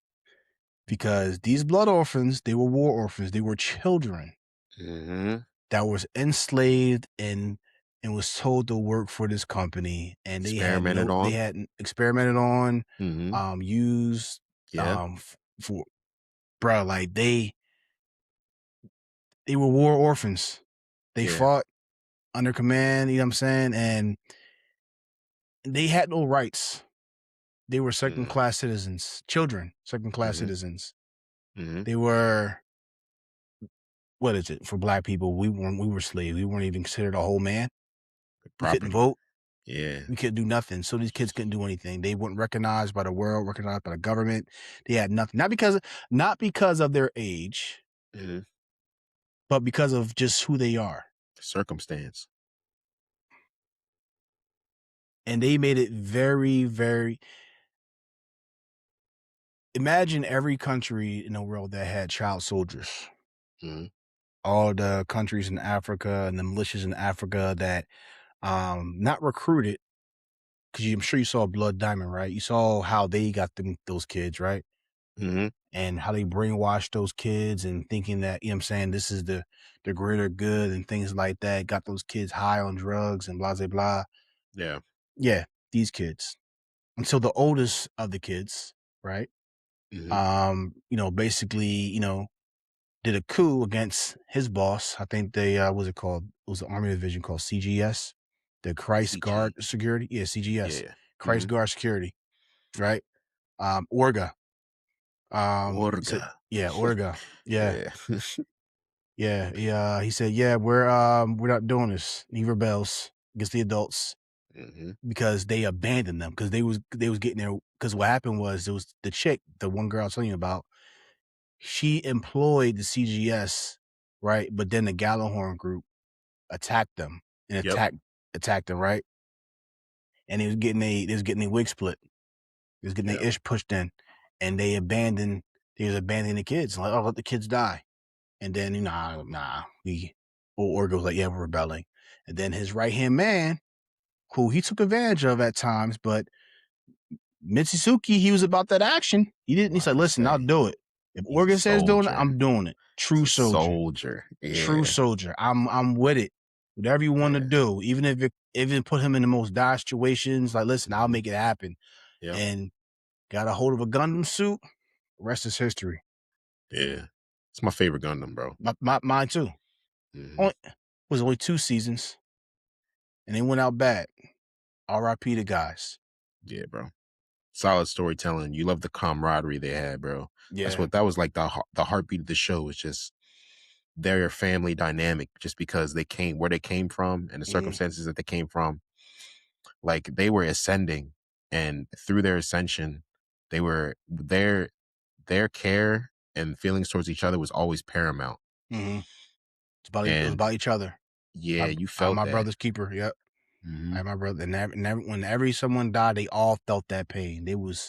A: because these blood orphans, they were war orphans. They were children
B: Mm-hmm.
A: that was enslaved and was told to work for this company, and
B: Experimented
A: they
B: on.
A: had experimented on,
B: Mm-hmm.
A: used,
B: Yeah.
A: for bro, like they were war orphans. They
B: Yeah.
A: fought under command, you know what I'm saying, and they had no rights. They were second
B: Mm-hmm.
A: class citizens, children, second class
B: Mm-hmm.
A: citizens.
B: Mm-hmm.
A: They were, what is it, for black people? We were slaves. We weren't even considered a whole man. We couldn't
B: Property.
A: vote.
B: Yeah.
A: We couldn't do nothing. So these kids couldn't do anything. They weren't recognized by the world, recognized by the government. They had nothing. Not because of their age,
B: Mm-hmm.
A: but because of just who they are.
B: Circumstance.
A: And they made it very, very. Imagine every country in the world that had child soldiers.
B: Mm-hmm.
A: All the countries in Africa and the militias in Africa that not recruited, because I'm sure you saw Blood Diamond, right? You saw how they got those kids, right?
B: Mm-hmm.
A: and how they brainwashed those kids and thinking that, you know what I'm saying, this is the greater good and things like that. Got those kids high on drugs and blah blah blah.
B: Yeah.
A: Yeah, these kids. Until the oldest of the kids, right?
B: Hmm.
A: Basically, did a coup against his boss. I think they what was it called? It was the Army Division called CGS, the Christ Guard
B: CG.
A: Security. Yeah, CGS,
B: Yeah.
A: Christ
B: Hmm.
A: Guard Security, right? Orga. He said,
B: Orga.
A: yeah, Orga. Yeah,
B: Yeah.
A: yeah, yeah. He said, yeah, we're not doing this. He rebels against the adults
B: Hmm.
A: because they abandoned them because they was getting there. Because what happened was there was the chick, the one girl I was telling you about. She employed the CGS, right? But then the Gallahorn group attacked them and
B: Yep.
A: attacked them, right? And they was getting a wig split. They was getting
B: Yeah.
A: their ish pushed in, and they was abandoning the kids. Like, oh, let the kids die. And then, nah, or goes like, yeah, we're rebelling. And then his right hand man, who he took advantage of at times, but Mitsusuki, he was about that action. He didn't.
B: I'm
A: He
B: about
A: said,
B: to
A: "Listen, I'll
B: say
A: do it. If
B: he's a
A: Orga says doing it,
B: soldier.
A: I'm doing it.
B: He's
A: True
B: a
A: soldier,
B: soldier.
A: true
B: Yeah.
A: soldier. I'm with it. Whatever you want to
B: Yeah.
A: do, even if it even put him in the most dire situations. Like, listen, I'll
B: Hmm.
A: make it happen."
B: Yep.
A: And got a hold of a Gundam suit. Rest is history.
B: Yeah. It's my favorite Gundam, bro.
A: Mine too.
B: Hmm.
A: Only was only 2 seasons, and they went out bad. R.I.P. the guys.
B: Yeah, bro. Solid storytelling. You love the camaraderie they had, bro.
A: Yeah.
B: That was like the heartbeat of the show. Was just their family dynamic, just because they came where they came from and the
A: Mm-hmm.
B: circumstances that they came from. Like they were ascending, and through their ascension, they were their care and feelings towards each other was always paramount.
A: Mm-hmm. It was
B: And
A: about each other.
B: yeah, you
A: I'm
B: felt
A: my
B: that.
A: brother's keeper. Yep.
B: Hmm.
A: I my brother, whenever someone died, they all felt that pain. They all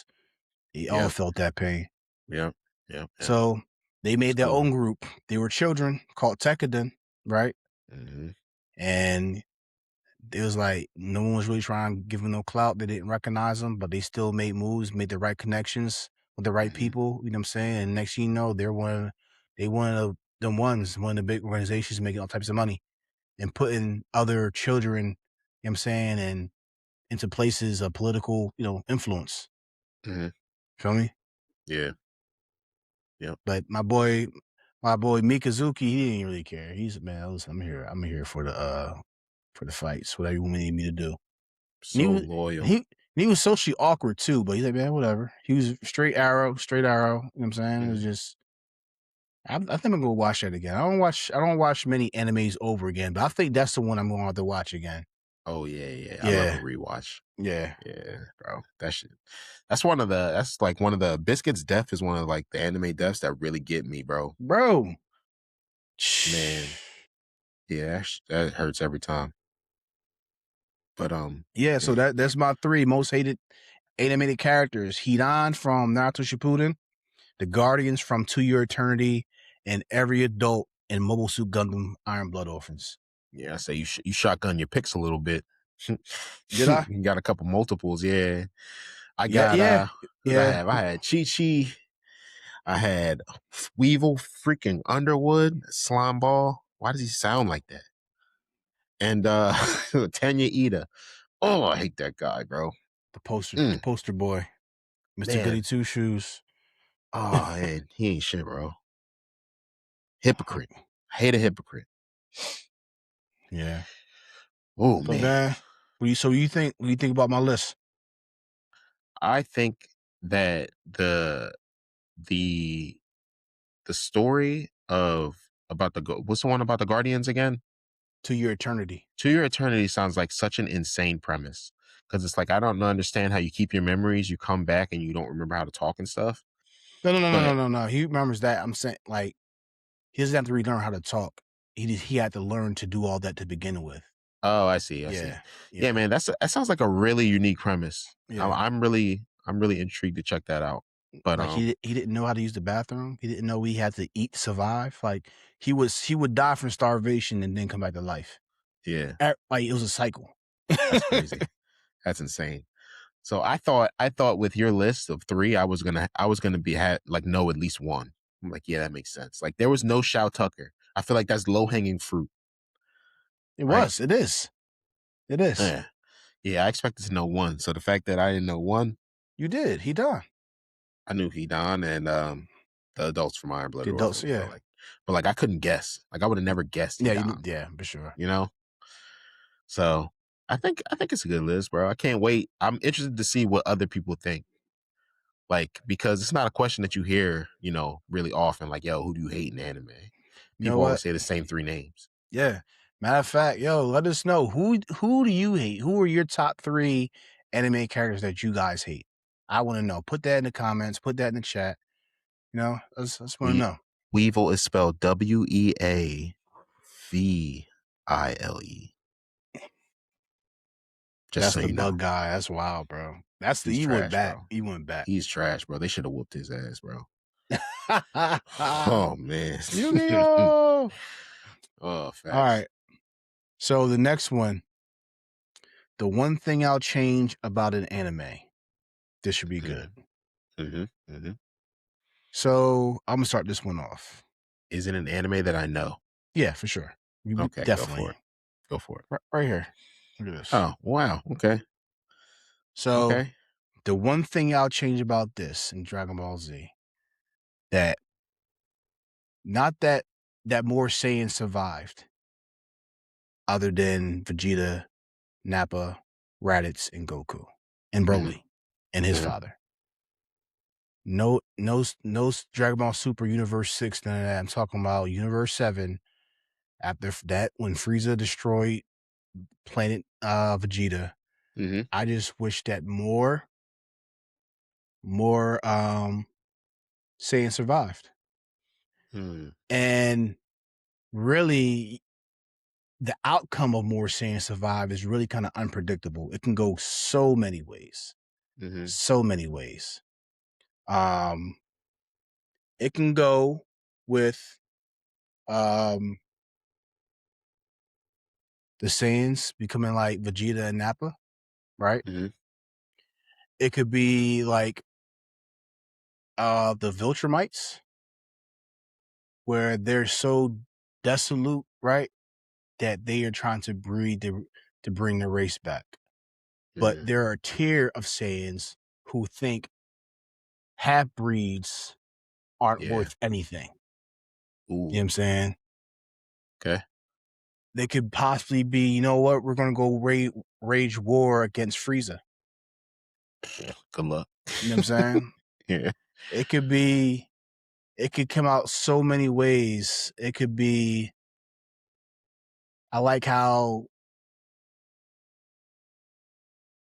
B: Yep.
A: felt that pain.
B: Yep. Yep. Yep.
A: So they
B: It's
A: made their
B: cool.
A: own group. They were children called Tekkadan, right?
B: Hmm.
A: And it was like no one was really trying to give them no clout. They didn't recognize them, but they still made moves, made the right connections with the right
B: Hmm.
A: people. You know what I'm saying? And next thing you know, they one of one of the big organizations making all types of money and putting other children, you know what I'm saying, and into places of political, influence.
B: Hmm.
A: Feel me?
B: Yeah. Yep.
A: But my boy Mikazuki, he didn't really care. He's man, listen, I'm here for the fights, whatever you need me to do. And he
B: So
A: was
B: loyal.
A: he he was socially awkward too, but he's like, man, whatever. He was straight arrow. You know what I'm saying? It was
B: Hmm.
A: just I think I'm gonna go watch that again. I don't watch many animes over again, but I think that's the one I'm gonna have to watch again.
B: Oh yeah, yeah. I love a
A: Yeah,
B: rewatch.
A: yeah,
B: Yeah, bro. That shit. That's like one of the Biscuits death is one of like the anime deaths that really get me, bro.
A: bro.
B: Man. Yeah, that hurts every time. But
A: Yeah, so
B: yeah,
A: that's my three most hated animated characters: Hidan from Naruto Shippuden, the Guardians from To Your Eternity, and every adult in Mobile Suit Gundam Iron Blood Orphans.
B: I say you shotgun your picks a little bit.
A: Did I?
B: You got a couple multiples, yeah. I
A: Yeah,
B: got
A: yeah,
B: who did I
A: yeah.
B: have? I had Chi Chi, I had Weevil freaking Underwood, Slime Ball. Why does he sound like that? And Tenya Iida. Oh, I hate that guy, bro.
A: The
B: Mm,
A: poster boy, Mr. Goody
B: man.
A: Two Shoes.
B: Oh man, he ain't shit, bro. Hypocrite. I hate a hypocrite.
A: Yeah.
B: Oh
A: So
B: man.
A: man, what do you think about my list?
B: I think that the the story of about what's the one about the Guardians again?
A: To Your Eternity.
B: To Your Eternity sounds like such an insane premise. Because it's like I don't understand how you keep your memories, you come back and you don't remember how to talk and stuff.
A: No, no, no, no, no,
B: But
A: no, no. He remembers that. I'm saying like he doesn't have to relearn how to talk. He had to learn to do all that to begin with.
B: oh, I see, I see.
A: Yeah,
B: Yeah,
A: yeah,
B: man, that sounds like a really unique premise.
A: yeah.
B: I'm really intrigued to check that out. But
A: Like he didn't know how to use the bathroom. He didn't know he had to eat to survive. Like he would die from starvation and then come back to life.
B: yeah,
A: Like it was a cycle.
B: that's crazy. That's insane. So I thought with your list of three, I was gonna be like know at least one. I'm like, yeah, that makes sense. Like there was no Shao Tucker. I feel like that's low hanging fruit,
A: It
B: right?
A: was. It is. It is.
B: Yeah, yeah. I expected to know one. So the fact that I didn't know one,
A: You did. He done.
B: I knew Hidan and the adults from Iron
A: The
B: Blooded
A: adults.
B: Orphans,
A: Yeah.
B: but like I couldn't guess. Like I would have never guessed
A: Yeah.
B: Hidan,
A: Yeah. For sure.
B: you know. So I think it's a good list, bro. I can't wait. I'm interested to see what other people think. Like, because it's not a question that you hear, you know, really often. Like, yo, who do you hate in anime?
A: You know
B: People always
A: what?
B: say the same three names.
A: Yeah. Matter of fact, yo, let us know who do you hate? Who are your top 3 anime characters that you guys hate? I want to know. Put that in the comments. Put that in the chat. You know, I just want to
B: We
A: know.
B: Weevil is spelled Weavile. Just
A: That's
B: so
A: the
B: you know.
A: bug guy. That's wild, bro. That's the
B: He's
A: he went
B: trash,
A: back.
B: bro.
A: He went back.
B: He's trash, bro. They should have whooped his ass, bro. Oh man.
A: Yu-Gi-Oh!
B: Oh,
A: All
B: facts.
A: right. So the next one, the one thing I'll change about an anime. This should be good.
B: Mm-hmm. Mm-hmm.
A: So I'm gonna start this one off.
B: Is it an anime that I know?
A: Yeah, for sure.
B: Okay, go for
A: Definitely.
B: it. Go for it.
A: Right here. Look at this.
B: Oh, wow. Okay.
A: So
B: Okay.
A: the one thing I'll change about this in Dragon Ball Z, that not that more Saiyans survived, other than Vegeta, Nappa, Raditz, and Goku, and
B: Mm-hmm.
A: Broly, and his
B: Mm-hmm.
A: father. No Dragon Ball Super Universe 6, none of that. I'm talking about Universe 7. After that, when Frieza destroyed planet Vegeta,
B: Mm-hmm.
A: I just wish that more Saiyan survived.
B: Mm-hmm.
A: And really, the outcome of more Saiyan survive is really kind of unpredictable. It can go so many ways.
B: Mm-hmm.
A: So many ways. Um, it can go with um the Saiyans becoming like Vegeta and Nappa, right?
B: Mm-hmm.
A: It could be like the Viltrumites, where they're so desolate, right? That they are trying to to bring the race back. But
B: Mm-hmm.
A: there are a tier of Saiyans who think half breeds aren't
B: Yeah.
A: worth anything. You know what
B: Ooh.
A: I'm saying?
B: Okay.
A: They could possibly be, you know what, we're gonna go rage war against Frieza.
B: Good luck.
A: You know what I'm saying?
B: Yeah.
A: It could be it could come out so many ways. It could be I like how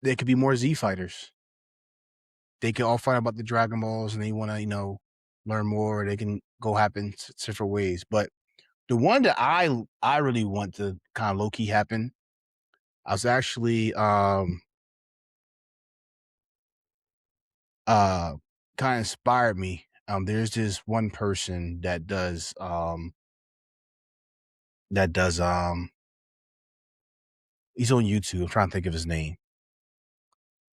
A: there could be more Z fighters. They can all find out about the Dragon Balls and they want to, learn more. They can go happen different ways. But the one that I really want to kind of low key happen, I was actually uh kind of inspired me. There's this one person that does he's on YouTube. I'm trying to think of his name.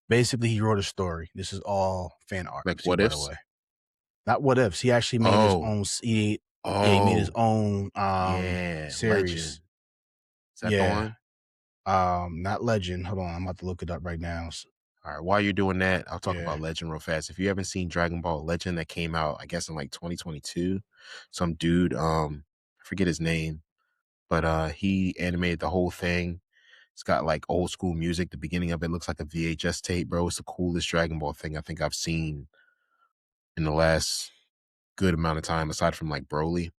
A: Basically, he wrote a story. This is all fan art
B: Like
A: too,
B: what
A: by the
B: ifs?
A: way. Not what ifs. He actually made his
B: Oh.
A: own. He made his
B: Oh.
A: own
B: Yeah.
A: series.
B: Legend. Is that the
A: Yeah.
B: one?
A: Not Legend. Hold on, I'm about to look it up right now.
B: All right. While you're doing that, I'll talk
A: Yeah.
B: about Legend real fast. If you haven't seen Dragon Ball Legend that came out, I guess in like 2022, some dude, I forget his name, but he animated the whole thing. It's got like old school music. The beginning of it looks like a VHS tape, bro. It's the coolest Dragon Ball thing I think I've seen in the last good amount of time, aside from like Broly.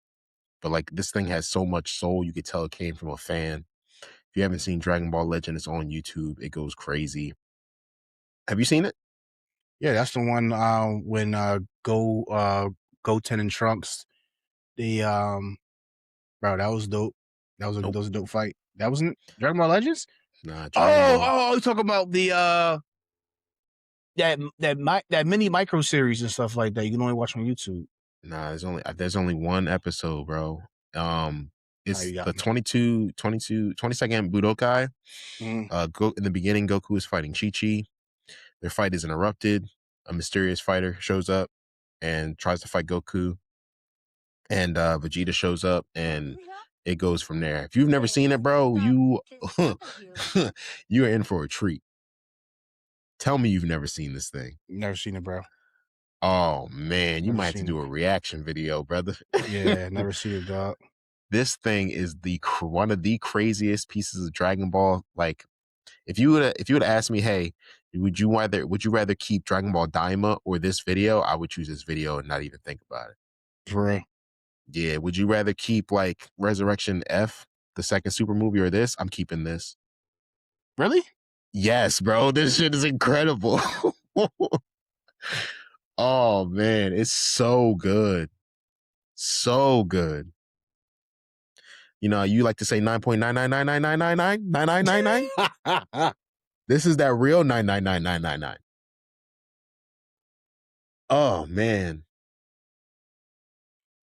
B: But like this thing has so much soul, you could tell it came from a fan. If you haven't seen Dragon Ball Legend, it's on YouTube. It goes crazy. Have you seen it?
A: Yeah, that's the one when Goten and Trunks, the bro, that was dope. That
B: Nope.
A: was a dope fight. That wasn't Dragon Ball Legends?
B: Nah, Dragon Ball.
A: You talking about the that mini micro series and stuff like that. You can only watch on YouTube.
B: Nah, there's only one episode, bro.
A: Oh,
B: It's
A: you got
B: the
A: me.
B: 22 22 22nd Budokai.
A: Mhm.
B: Go in the beginning, Goku is fighting Chi Chi. Their fight is interrupted. A mysterious fighter shows up and tries to fight Goku, and Vegeta shows up, and it goes from there. If you've never seen it, bro, you you're in for a treat. Tell me you've never seen this thing.
A: Never seen it, bro.
B: Oh man, you
A: Never
B: might have to
A: seen
B: do
A: it.
B: a reaction video, brother.
A: Yeah, never seen it, dog.
B: This thing is one of the craziest pieces of Dragon Ball. Like, if you would ask me, hey, would you rather keep Dragon Ball Daima or this video? I would choose this video and not even think about it.
A: For real.
B: Yeah, would you rather keep like Resurrection F, the second Super movie, or this? I'm keeping this.
A: Really?
B: Yes, bro, this shit is incredible. Oh man, it's so good. So good. You know, you like to say 9.99999999999. This is that real 9999999. Oh man.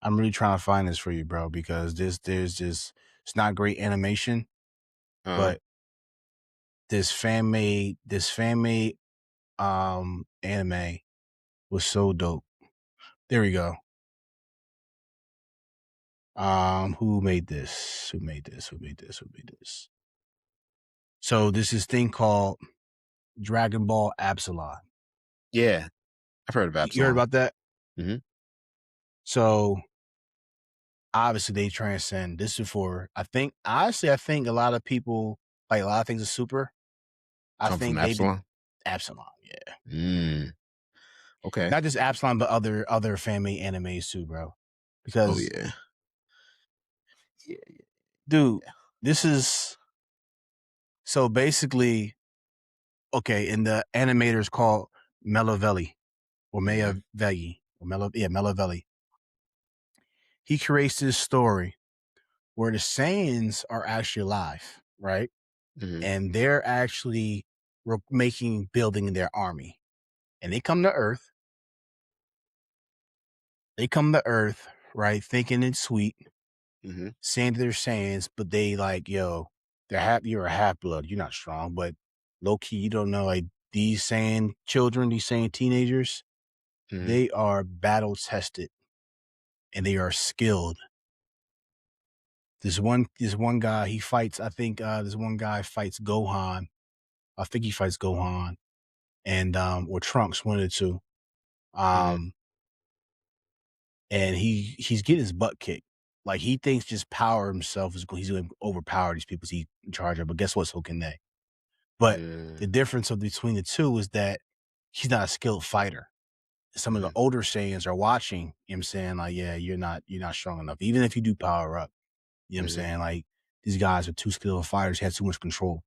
A: I'm really trying to find this for you, bro, because there's just it's not great animation,
B: Uh,
A: but this fan made anime was so dope. There we go. Who made this? Who made this? Who made this? Who made this? So this is thing called Dragon Ball Absalon.
B: yeah, I've heard of
A: You heard
B: Absalom.
A: about that?
B: Mhm.
A: So obviously they transcend. This is for I think a lot of people like a lot of things are super. I
B: Come from
A: think they've been
B: Absalom.
A: Absalom, yeah.
B: Mm, okay.
A: Not just Absalom, but other fan made animes too, bro.
B: Oh
A: Because
B: yeah. Yeah,
A: dude,
B: yeah.
A: this is so basically okay, and the animator's called Melavelli or
B: Mhm,
A: Mayavelli or Melavelli. He creates this story where the Saiyans are actually alive, right?
B: mhm,
A: And they're actually building their army. And they come to Earth. They come to Earth, right? Thinking it's sweet,
B: mhm,
A: saying they're Saiyans, but they like, yo, you're a half blood. You're not strong, but low key, you don't know. Like these Saiyan children, these Saiyan teenagers,
B: mhm,
A: they are battle tested and they are skilled. This one guy, he fights. I think this one guy fights Gohan. I think he fights Gohan and or Trunks, one of the two.
B: mhm,
A: Um, and he's getting his butt kicked. Like he thinks just power himself he's going to overpower these people he's in charge of. But guess what? So can they. But
B: yeah,
A: the difference between the two is that he's not a skilled fighter. Some of the
B: mhm,
A: older Saiyans are watching him saying like, yeah, you're not strong enough. Even if you do power up, you know what I'm
B: mhm,
A: saying? Like these guys are too skilled fighters, had too much control.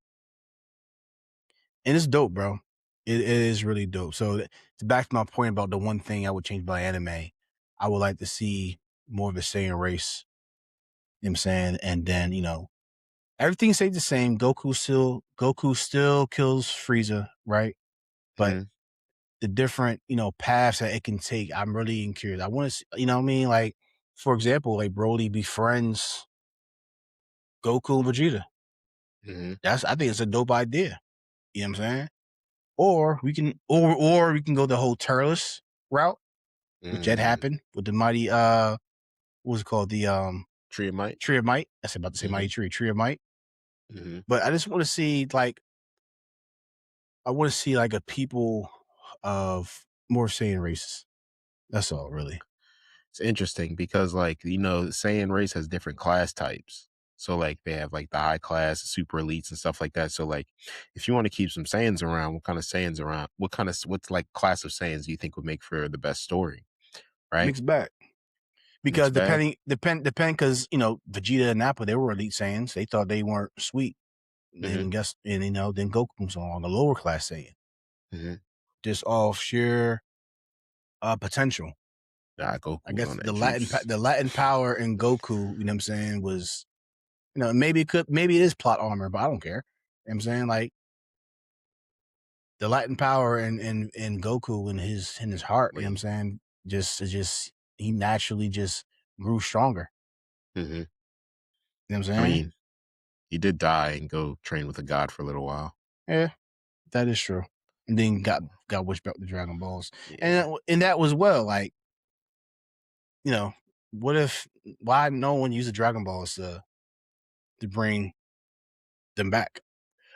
A: And it's dope, bro. It is really dope. So to back to my point about the one thing I would change by anime, I would like to see more of the Saiyan race. You know what I'm saying? And then, everything stays the same. Goku still kills Frieza, right? But
B: mhm,
A: the different, paths that it can take, I'm really curious. I want to, you know what I mean? Like, for example, like Broly befriends Goku and Vegeta.
B: mhm,
A: I think it's a dope idea. You know what I'm saying? Or we can go the whole Turles route, which had
B: mm.
A: happened with the mighty what was it called? The
B: Tree of Might.
A: Tree of Might. I said about to say
B: Mhm,
A: Mighty Tree of Might.
B: mhm.
A: But I just want to see like a people of more Saiyan races. That's all really.
B: It's interesting because, like, Saiyan race has different class types. So, like, they have like the high class, super elites, and stuff like that. So, like, if you want to keep some Saiyans around, what kind of Saiyans around? What's like class of Saiyans do you think would make for the best story? Right?
A: Mixed bag. Because
B: Mixed bag.
A: because Vegeta and Nappa, they were elite Saiyans. They thought they weren't sweet.
B: Hmm.
A: Then Goku comes along, a lower class Saiyan.
B: Hmm.
A: Just off sheer potential.
B: Nah,
A: I
B: Goku's
A: guess
B: on that juice.
A: the Latin power in Goku, you know what I'm saying, was maybe it is plot armor, but I don't care. You know what I'm saying? Like the Latin power in Goku in his heart, you know what I'm
B: Wait.
A: saying? Just he naturally just grew stronger.
B: Hmm.
A: You know what I'm
B: I
A: saying?
B: mean, he did die and go train with a god for a little while.
A: Yeah, that is true. and then got wished back the Dragon Balls.
B: Yeah.
A: And that was well, like, you know, what if why no one used the Dragon Balls to bring them back?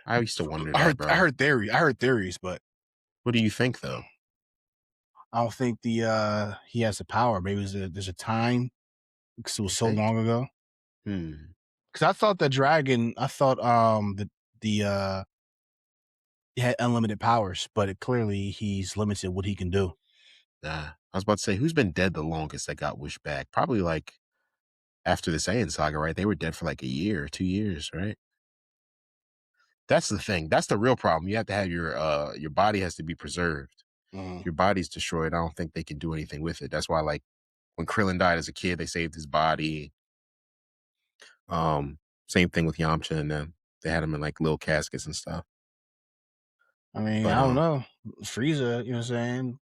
B: I used to wonder that, bro.
A: I heard theories, but
B: What do you think though?
A: I don't think he has the power. Maybe there's a time because it was
B: You
A: so
B: think?
A: long ago.
B: Hmm.
A: Because I thought I thought the he had unlimited powers, but clearly he's limited what he can do.
B: Nah. I was about to say, who's been dead the longest that got wished back? Probably like after the Saiyan saga, right? They were dead for like a year or 2 years, right? That's the thing. That's the real problem. You have to have your body has to be preserved. If
A: Mhm.
B: your body's destroyed, I don't think they can do anything with it. That's why, like, when Krillin died as a kid, they saved his body. Same thing with Yamcha and them. They had him in like little caskets and stuff.
A: I mean, I
B: But
A: don't know. Frieza, you know what I'm saying?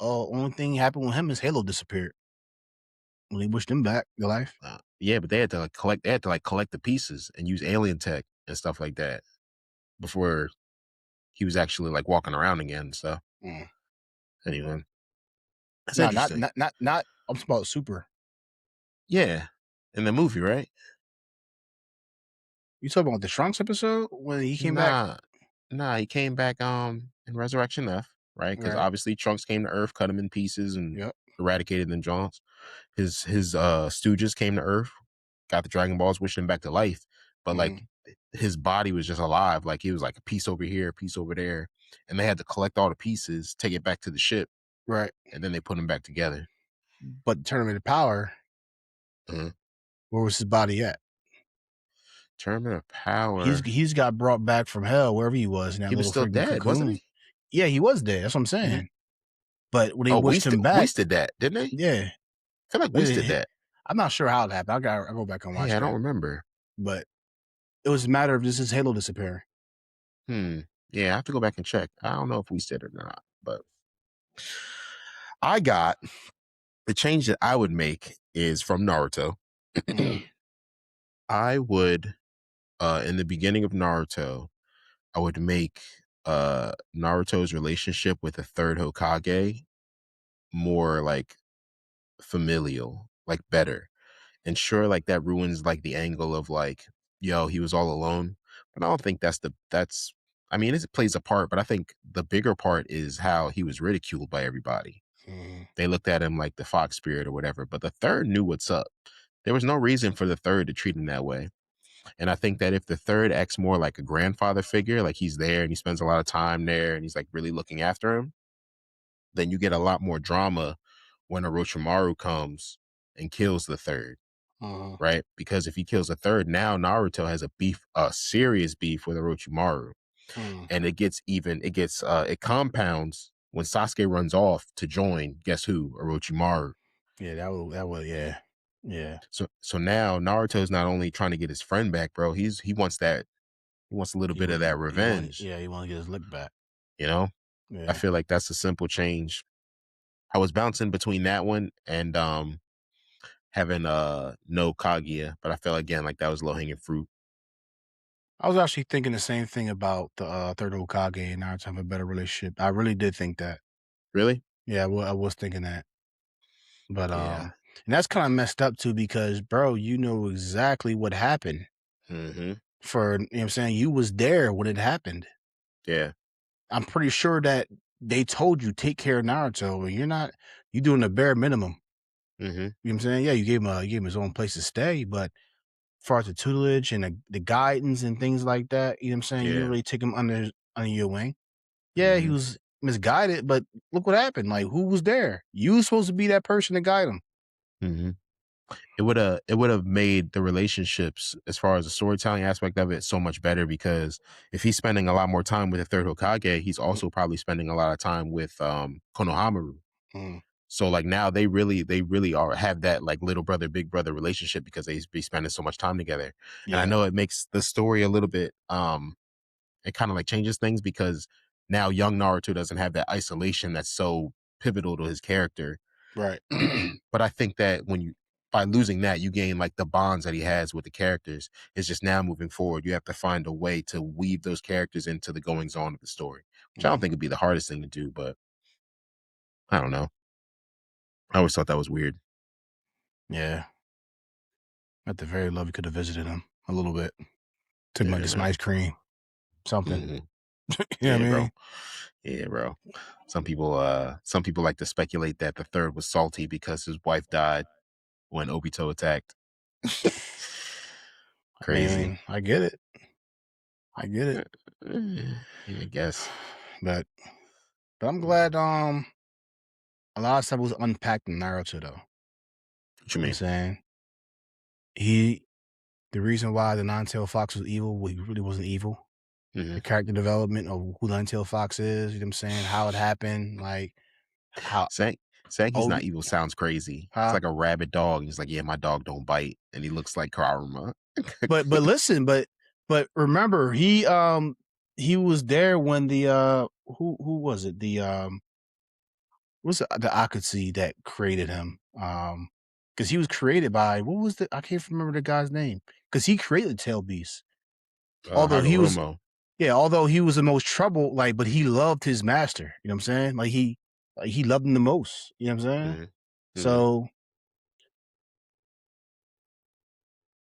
A: Only thing happened with him is Halo disappeared when they wished him back to life.
B: yeah, but they had to like collect. They had to like collect the pieces and use alien tech and stuff like that before he was actually like walking around again. So
A: Mm.
B: anyway, that's
A: No,
B: interesting.
A: not. I'm talking about Super.
B: Yeah, in the movie, right?
A: You talking about the Trunks episode when he came back?
B: Nah, nah, he came back in Resurrection F, right? Because
A: Right.
B: obviously Trunks came to Earth, cut him in pieces, and
A: Yep.
B: eradicated them Jones. His stooges came to Earth, got the Dragon Balls, wished him back to life. But like
A: Mhm.
B: his body was just alive. Like he was like a piece over here, a piece over there. And they had to collect all the pieces, take it back to the ship,
A: Right.
B: and then they put them back together.
A: But Tournament of Power,
B: Uh-huh.
A: where was his body at?
B: Tournament of Power.
A: He's got brought back from hell wherever he was in that
B: He was
A: little
B: still
A: freaking
B: dead, wasn't
A: cocoon.
B: he?
A: Yeah, he was dead. That's what I'm
B: Hmm.
A: saying. But when they
B: Oh,
A: wished him back,
B: Weiss did that, didn't they? I
A: yeah,
B: feel like Weiss did
A: eh,
B: that.
A: I'm not sure how it happened. I go back and
B: Hey,
A: watch
B: I don't
A: that.
B: remember.
A: But it was a matter of just his Halo disappearing.
B: Hmm. Yeah, I have to go back and check. I don't know if we did or not, but I got the change that I would make is from Naruto.
A: Mm,
B: I would in the beginning of Naruto, I would make Naruto's relationship with the third Hokage more like familial, like better. And sure, like that ruins like the angle of like, yo, he was all alone. But I don't think that's I mean, it plays a part, but I think the bigger part is how he was ridiculed by everybody.
A: mm,
B: They looked at him like the fox spirit or whatever, but the third knew what's up. There was no reason for the third to treat him that way. And I think that if the third acts more like a grandfather figure, like he's there and he spends a lot of time there and he's like really looking after him, then you get a lot more drama when Orochimaru comes and kills the third,
A: mm,
B: right? Because if he kills the third, now Naruto has a serious beef with Orochimaru.
A: mm.
B: And it compounds when Sasuke runs off to join, guess who? Orochimaru.
A: Yeah, yeah. Yeah.
B: So now Naruto's not only trying to get his friend back, bro. He wants a little bit of that revenge.
A: He want to get his lick back.
B: You know, I
A: Yeah.
B: feel like that's a simple change. I was bouncing between that one and having no Kaguya, but I felt again like that was low hanging fruit.
A: I was actually thinking the same thing about the third Hokage and Naruto have a better relationship. I really did think that.
B: Really?
A: Yeah, I was thinking that. But
B: Yeah.
A: and that's kind of messed up too because bro, you know exactly what happened
B: Hmm.
A: for you know what I'm saying? You was there when it happened.
B: Yeah.
A: I'm pretty sure that they told you take care of Naruto and you're doing the bare minimum.
B: Hmm.
A: You know what I'm saying? Yeah, you gave him his own place to stay, but as far as the tutelage and the guidance and things like that, you know what I'm saying? You didn't
B: Yeah.
A: really take him under your wing. Yeah, he
B: Hmm.
A: was misguided, but look what happened. Like, who was there? You was supposed to be that person to guide him.
B: Hmm. It would have made the relationships as far as the storytelling aspect of it so much better because if he's spending a lot more time with the third Hokage, he's
A: Mm,
B: also probably spending a lot of time with Konohamaru.
A: mm,
B: So like now they really are have that like little brother big brother relationship because they be spending so much time together. And I
A: yeah,
B: know it makes the story a little bit it kind of like changes things because now young Naruto doesn't have that isolation that's so pivotal to his character.
A: right.
B: But I think that when you by losing that, you gain like the bonds that he has with the characters. It's just now moving forward, you have to find a way to weave those characters into the goings on of the story, which I don't think would be the hardest thing to do, but I don't know. I always thought that was weird.
A: Yeah. At the very least, we could have visited him a little bit. Took him out to
B: Yeah,
A: get some
B: man.
A: ice cream, something.
B: Hmm.
A: You know what I
B: Yeah, bro.
A: mean?
B: Yeah, bro. Some people like to speculate that the third was salty because his wife died when Obito attacked.
A: I
B: Crazy.
A: mean, I get it. I get it.
B: Yeah, I guess.
A: But I'm
B: Mm.
A: glad a lot of stuff was unpacked in Naruto though.
B: What you
A: You know what I'm
B: mean?
A: saying? He the reason why the nine-tailed fox was evil, well, he really wasn't evil.
B: Hmm.
A: The character development of who the nine-tailed fox is, you know what I'm saying? How it happened, like how
B: Saying saying he's not
A: Obi
B: evil sounds crazy. It's
A: huh?
B: like a rabid dog. He's like, yeah, my dog don't bite, and he looks like Karuma.
A: But listen, but remember he was there when the who was it? The what's the Akatsuki that created him? Because he was created by what was the I can't remember the guy's name because he created Tail Beast. Although he was
B: Hagoromo.
A: yeah, although he was the most trouble, like, but he loved his master. You know what I'm saying? Like he loved him the most. You know what I'm saying?
B: Hmm. Hmm.
A: So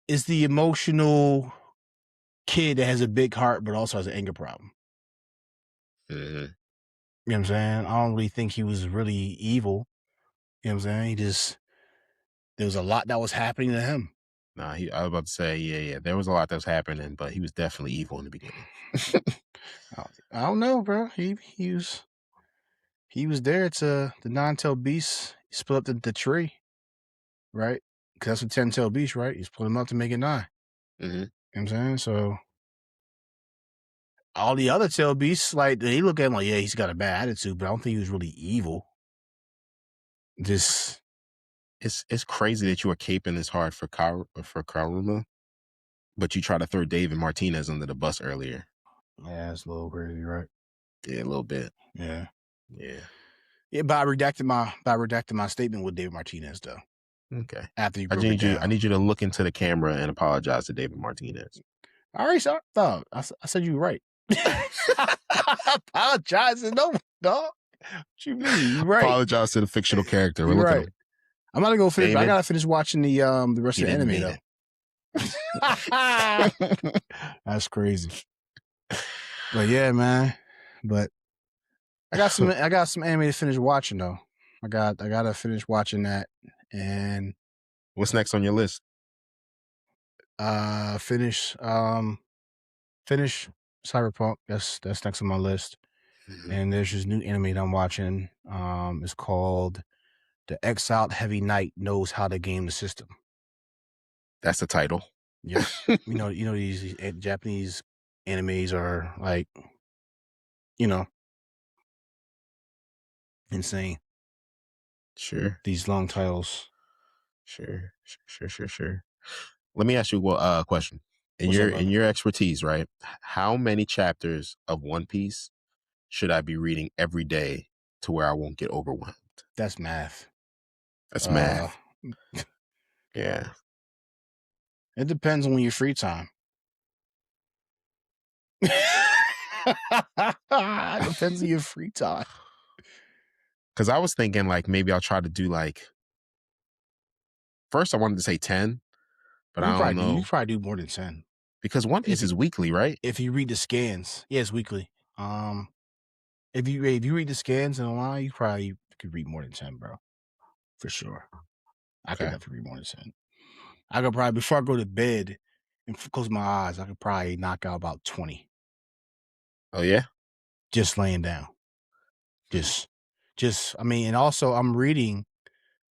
A: it's the emotional kid that has a big heart, but also has an anger problem.
B: Hmm.
A: You know what I'm saying? I don't really think he was really evil. You know what I'm saying? He just there was a lot that was happening to him.
B: Nah, I was about to say, yeah. There was a lot that was happening, but he was definitely evil in the beginning.
A: I don't know, bro. He was there to the nine-tailed beast. He split up the tree, right? Because that's what ten-tailed beast, right? He split them up to make it nine.
B: Hmm.
A: You know what I'm saying? So all the other tail beasts, like they look at him like, yeah, he's got a bad attitude, but I don't think he was really evil. Just
B: It's crazy that you are caping this hard for Karuma, but you try to throw David Martinez under the bus earlier.
A: yeah, it's a little crazy, right?
B: Yeah, a little bit.
A: Yeah.
B: Yeah.
A: Yeah, but I redacted my statement with David Martinez though.
B: Okay.
A: After you
B: I
A: broke it
B: need you. I
A: down.
B: need you to look into the camera and apologize to David Martinez.
A: All right, so dog. I said you were right. Apologizing, no, dog. What you mean? You right.
B: Apologize to the fictional character. We're
A: You're
B: looking
A: right.
B: at
A: I'm gonna go finish. I
B: David.
A: gotta finish watching the rest
B: He
A: of the
B: didn't
A: anime
B: mean
A: though.
B: it.
A: That's crazy. But yeah, man. But I got some anime to finish watching though. I gotta finish watching that and
B: What's next on your list?
A: finish finish Cyberpunk. That's next on my list.
B: Mhm.
A: And there's this new anime that I'm watching. It's called The Exiled Heavy Knight Knows How to Game the System.
B: That's the title.
A: Yep. You know these Japanese animes are like, you know, insane.
B: Sure.
A: These long titles.
B: Sure. Let me ask you a question. In
A: What's up,
B: your
A: brother?
B: expertise, right? How many chapters of One Piece should I be reading every day to where I won't get overwhelmed?
A: That's math.
B: That's
A: Uh
B: math. Yeah.
A: it depends on your free time. It depends on your free time.
B: Because I was thinking like maybe I'll try to do like first I wanted to say 10, but I don't
A: You
B: know.
A: probably do more than 10.
B: Because One
A: If
B: Piece
A: you
B: is weekly, right?
A: if you read the scans. Yeah, it's weekly. If you read the scans in a line, you probably could read more than 10, bro. For sure. I could
B: Okay.
A: definitely read more than 10. I could probably before I go to bed and close my eyes, I could probably knock out about 20
B: Oh yeah?
A: just laying down.
B: Hmm.
A: Just I mean, and also I'm reading,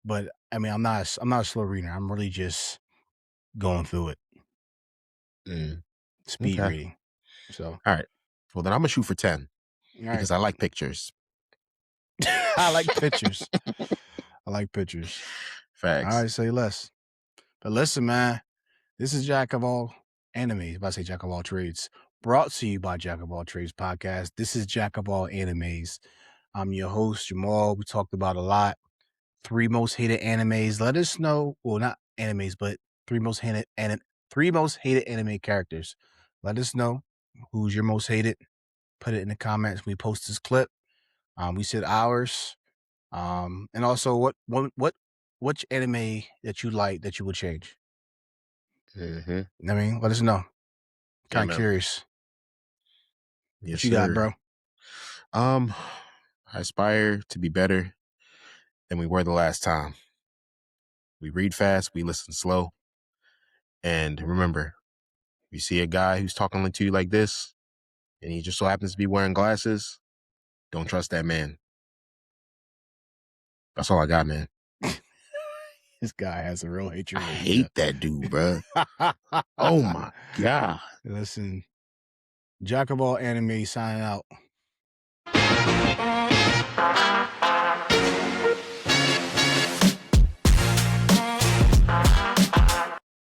A: but I mean I'm not a slow reader. I'm really just going through it.
B: Mm.
A: Speed
B: Okay.
A: reading. So
B: All right. Well then I'm gonna shoot for 10
A: all right.
B: because I like pictures.
A: I like pictures. I like pictures. All
B: Facts.
A: right, say less. But listen, man, this is Jack of all animes. If I say Jack of all trades, brought to you by Jack of all trades podcast. This is Jack of all animes. I'm your host, Jamal. We talked about a lot. Three most hated animes. Let us know. Well, not animes, but three most hated anime characters. Let us know who's your most hated. put it in the comments. We post this clip. We said ours. And also which anime that you like that you would change?
B: Mm-hmm.
A: I mean, let us know.
B: Yeah,
A: Kind of
B: man.
A: curious.
B: Yes,
A: What you got,
B: sir.
A: bro?
B: I aspire to be better than we were the last time. We read fast, we listen slow. And remember, if you see a guy who's talking to you like this, and he just so happens to be wearing glasses, don't trust that man. That's all I got, man.
A: This guy has a real hatred
B: I
A: for
B: hate that dude, bro.
A: Iida.
B: Oh my God.
A: Listen, Jack of all anime signing out.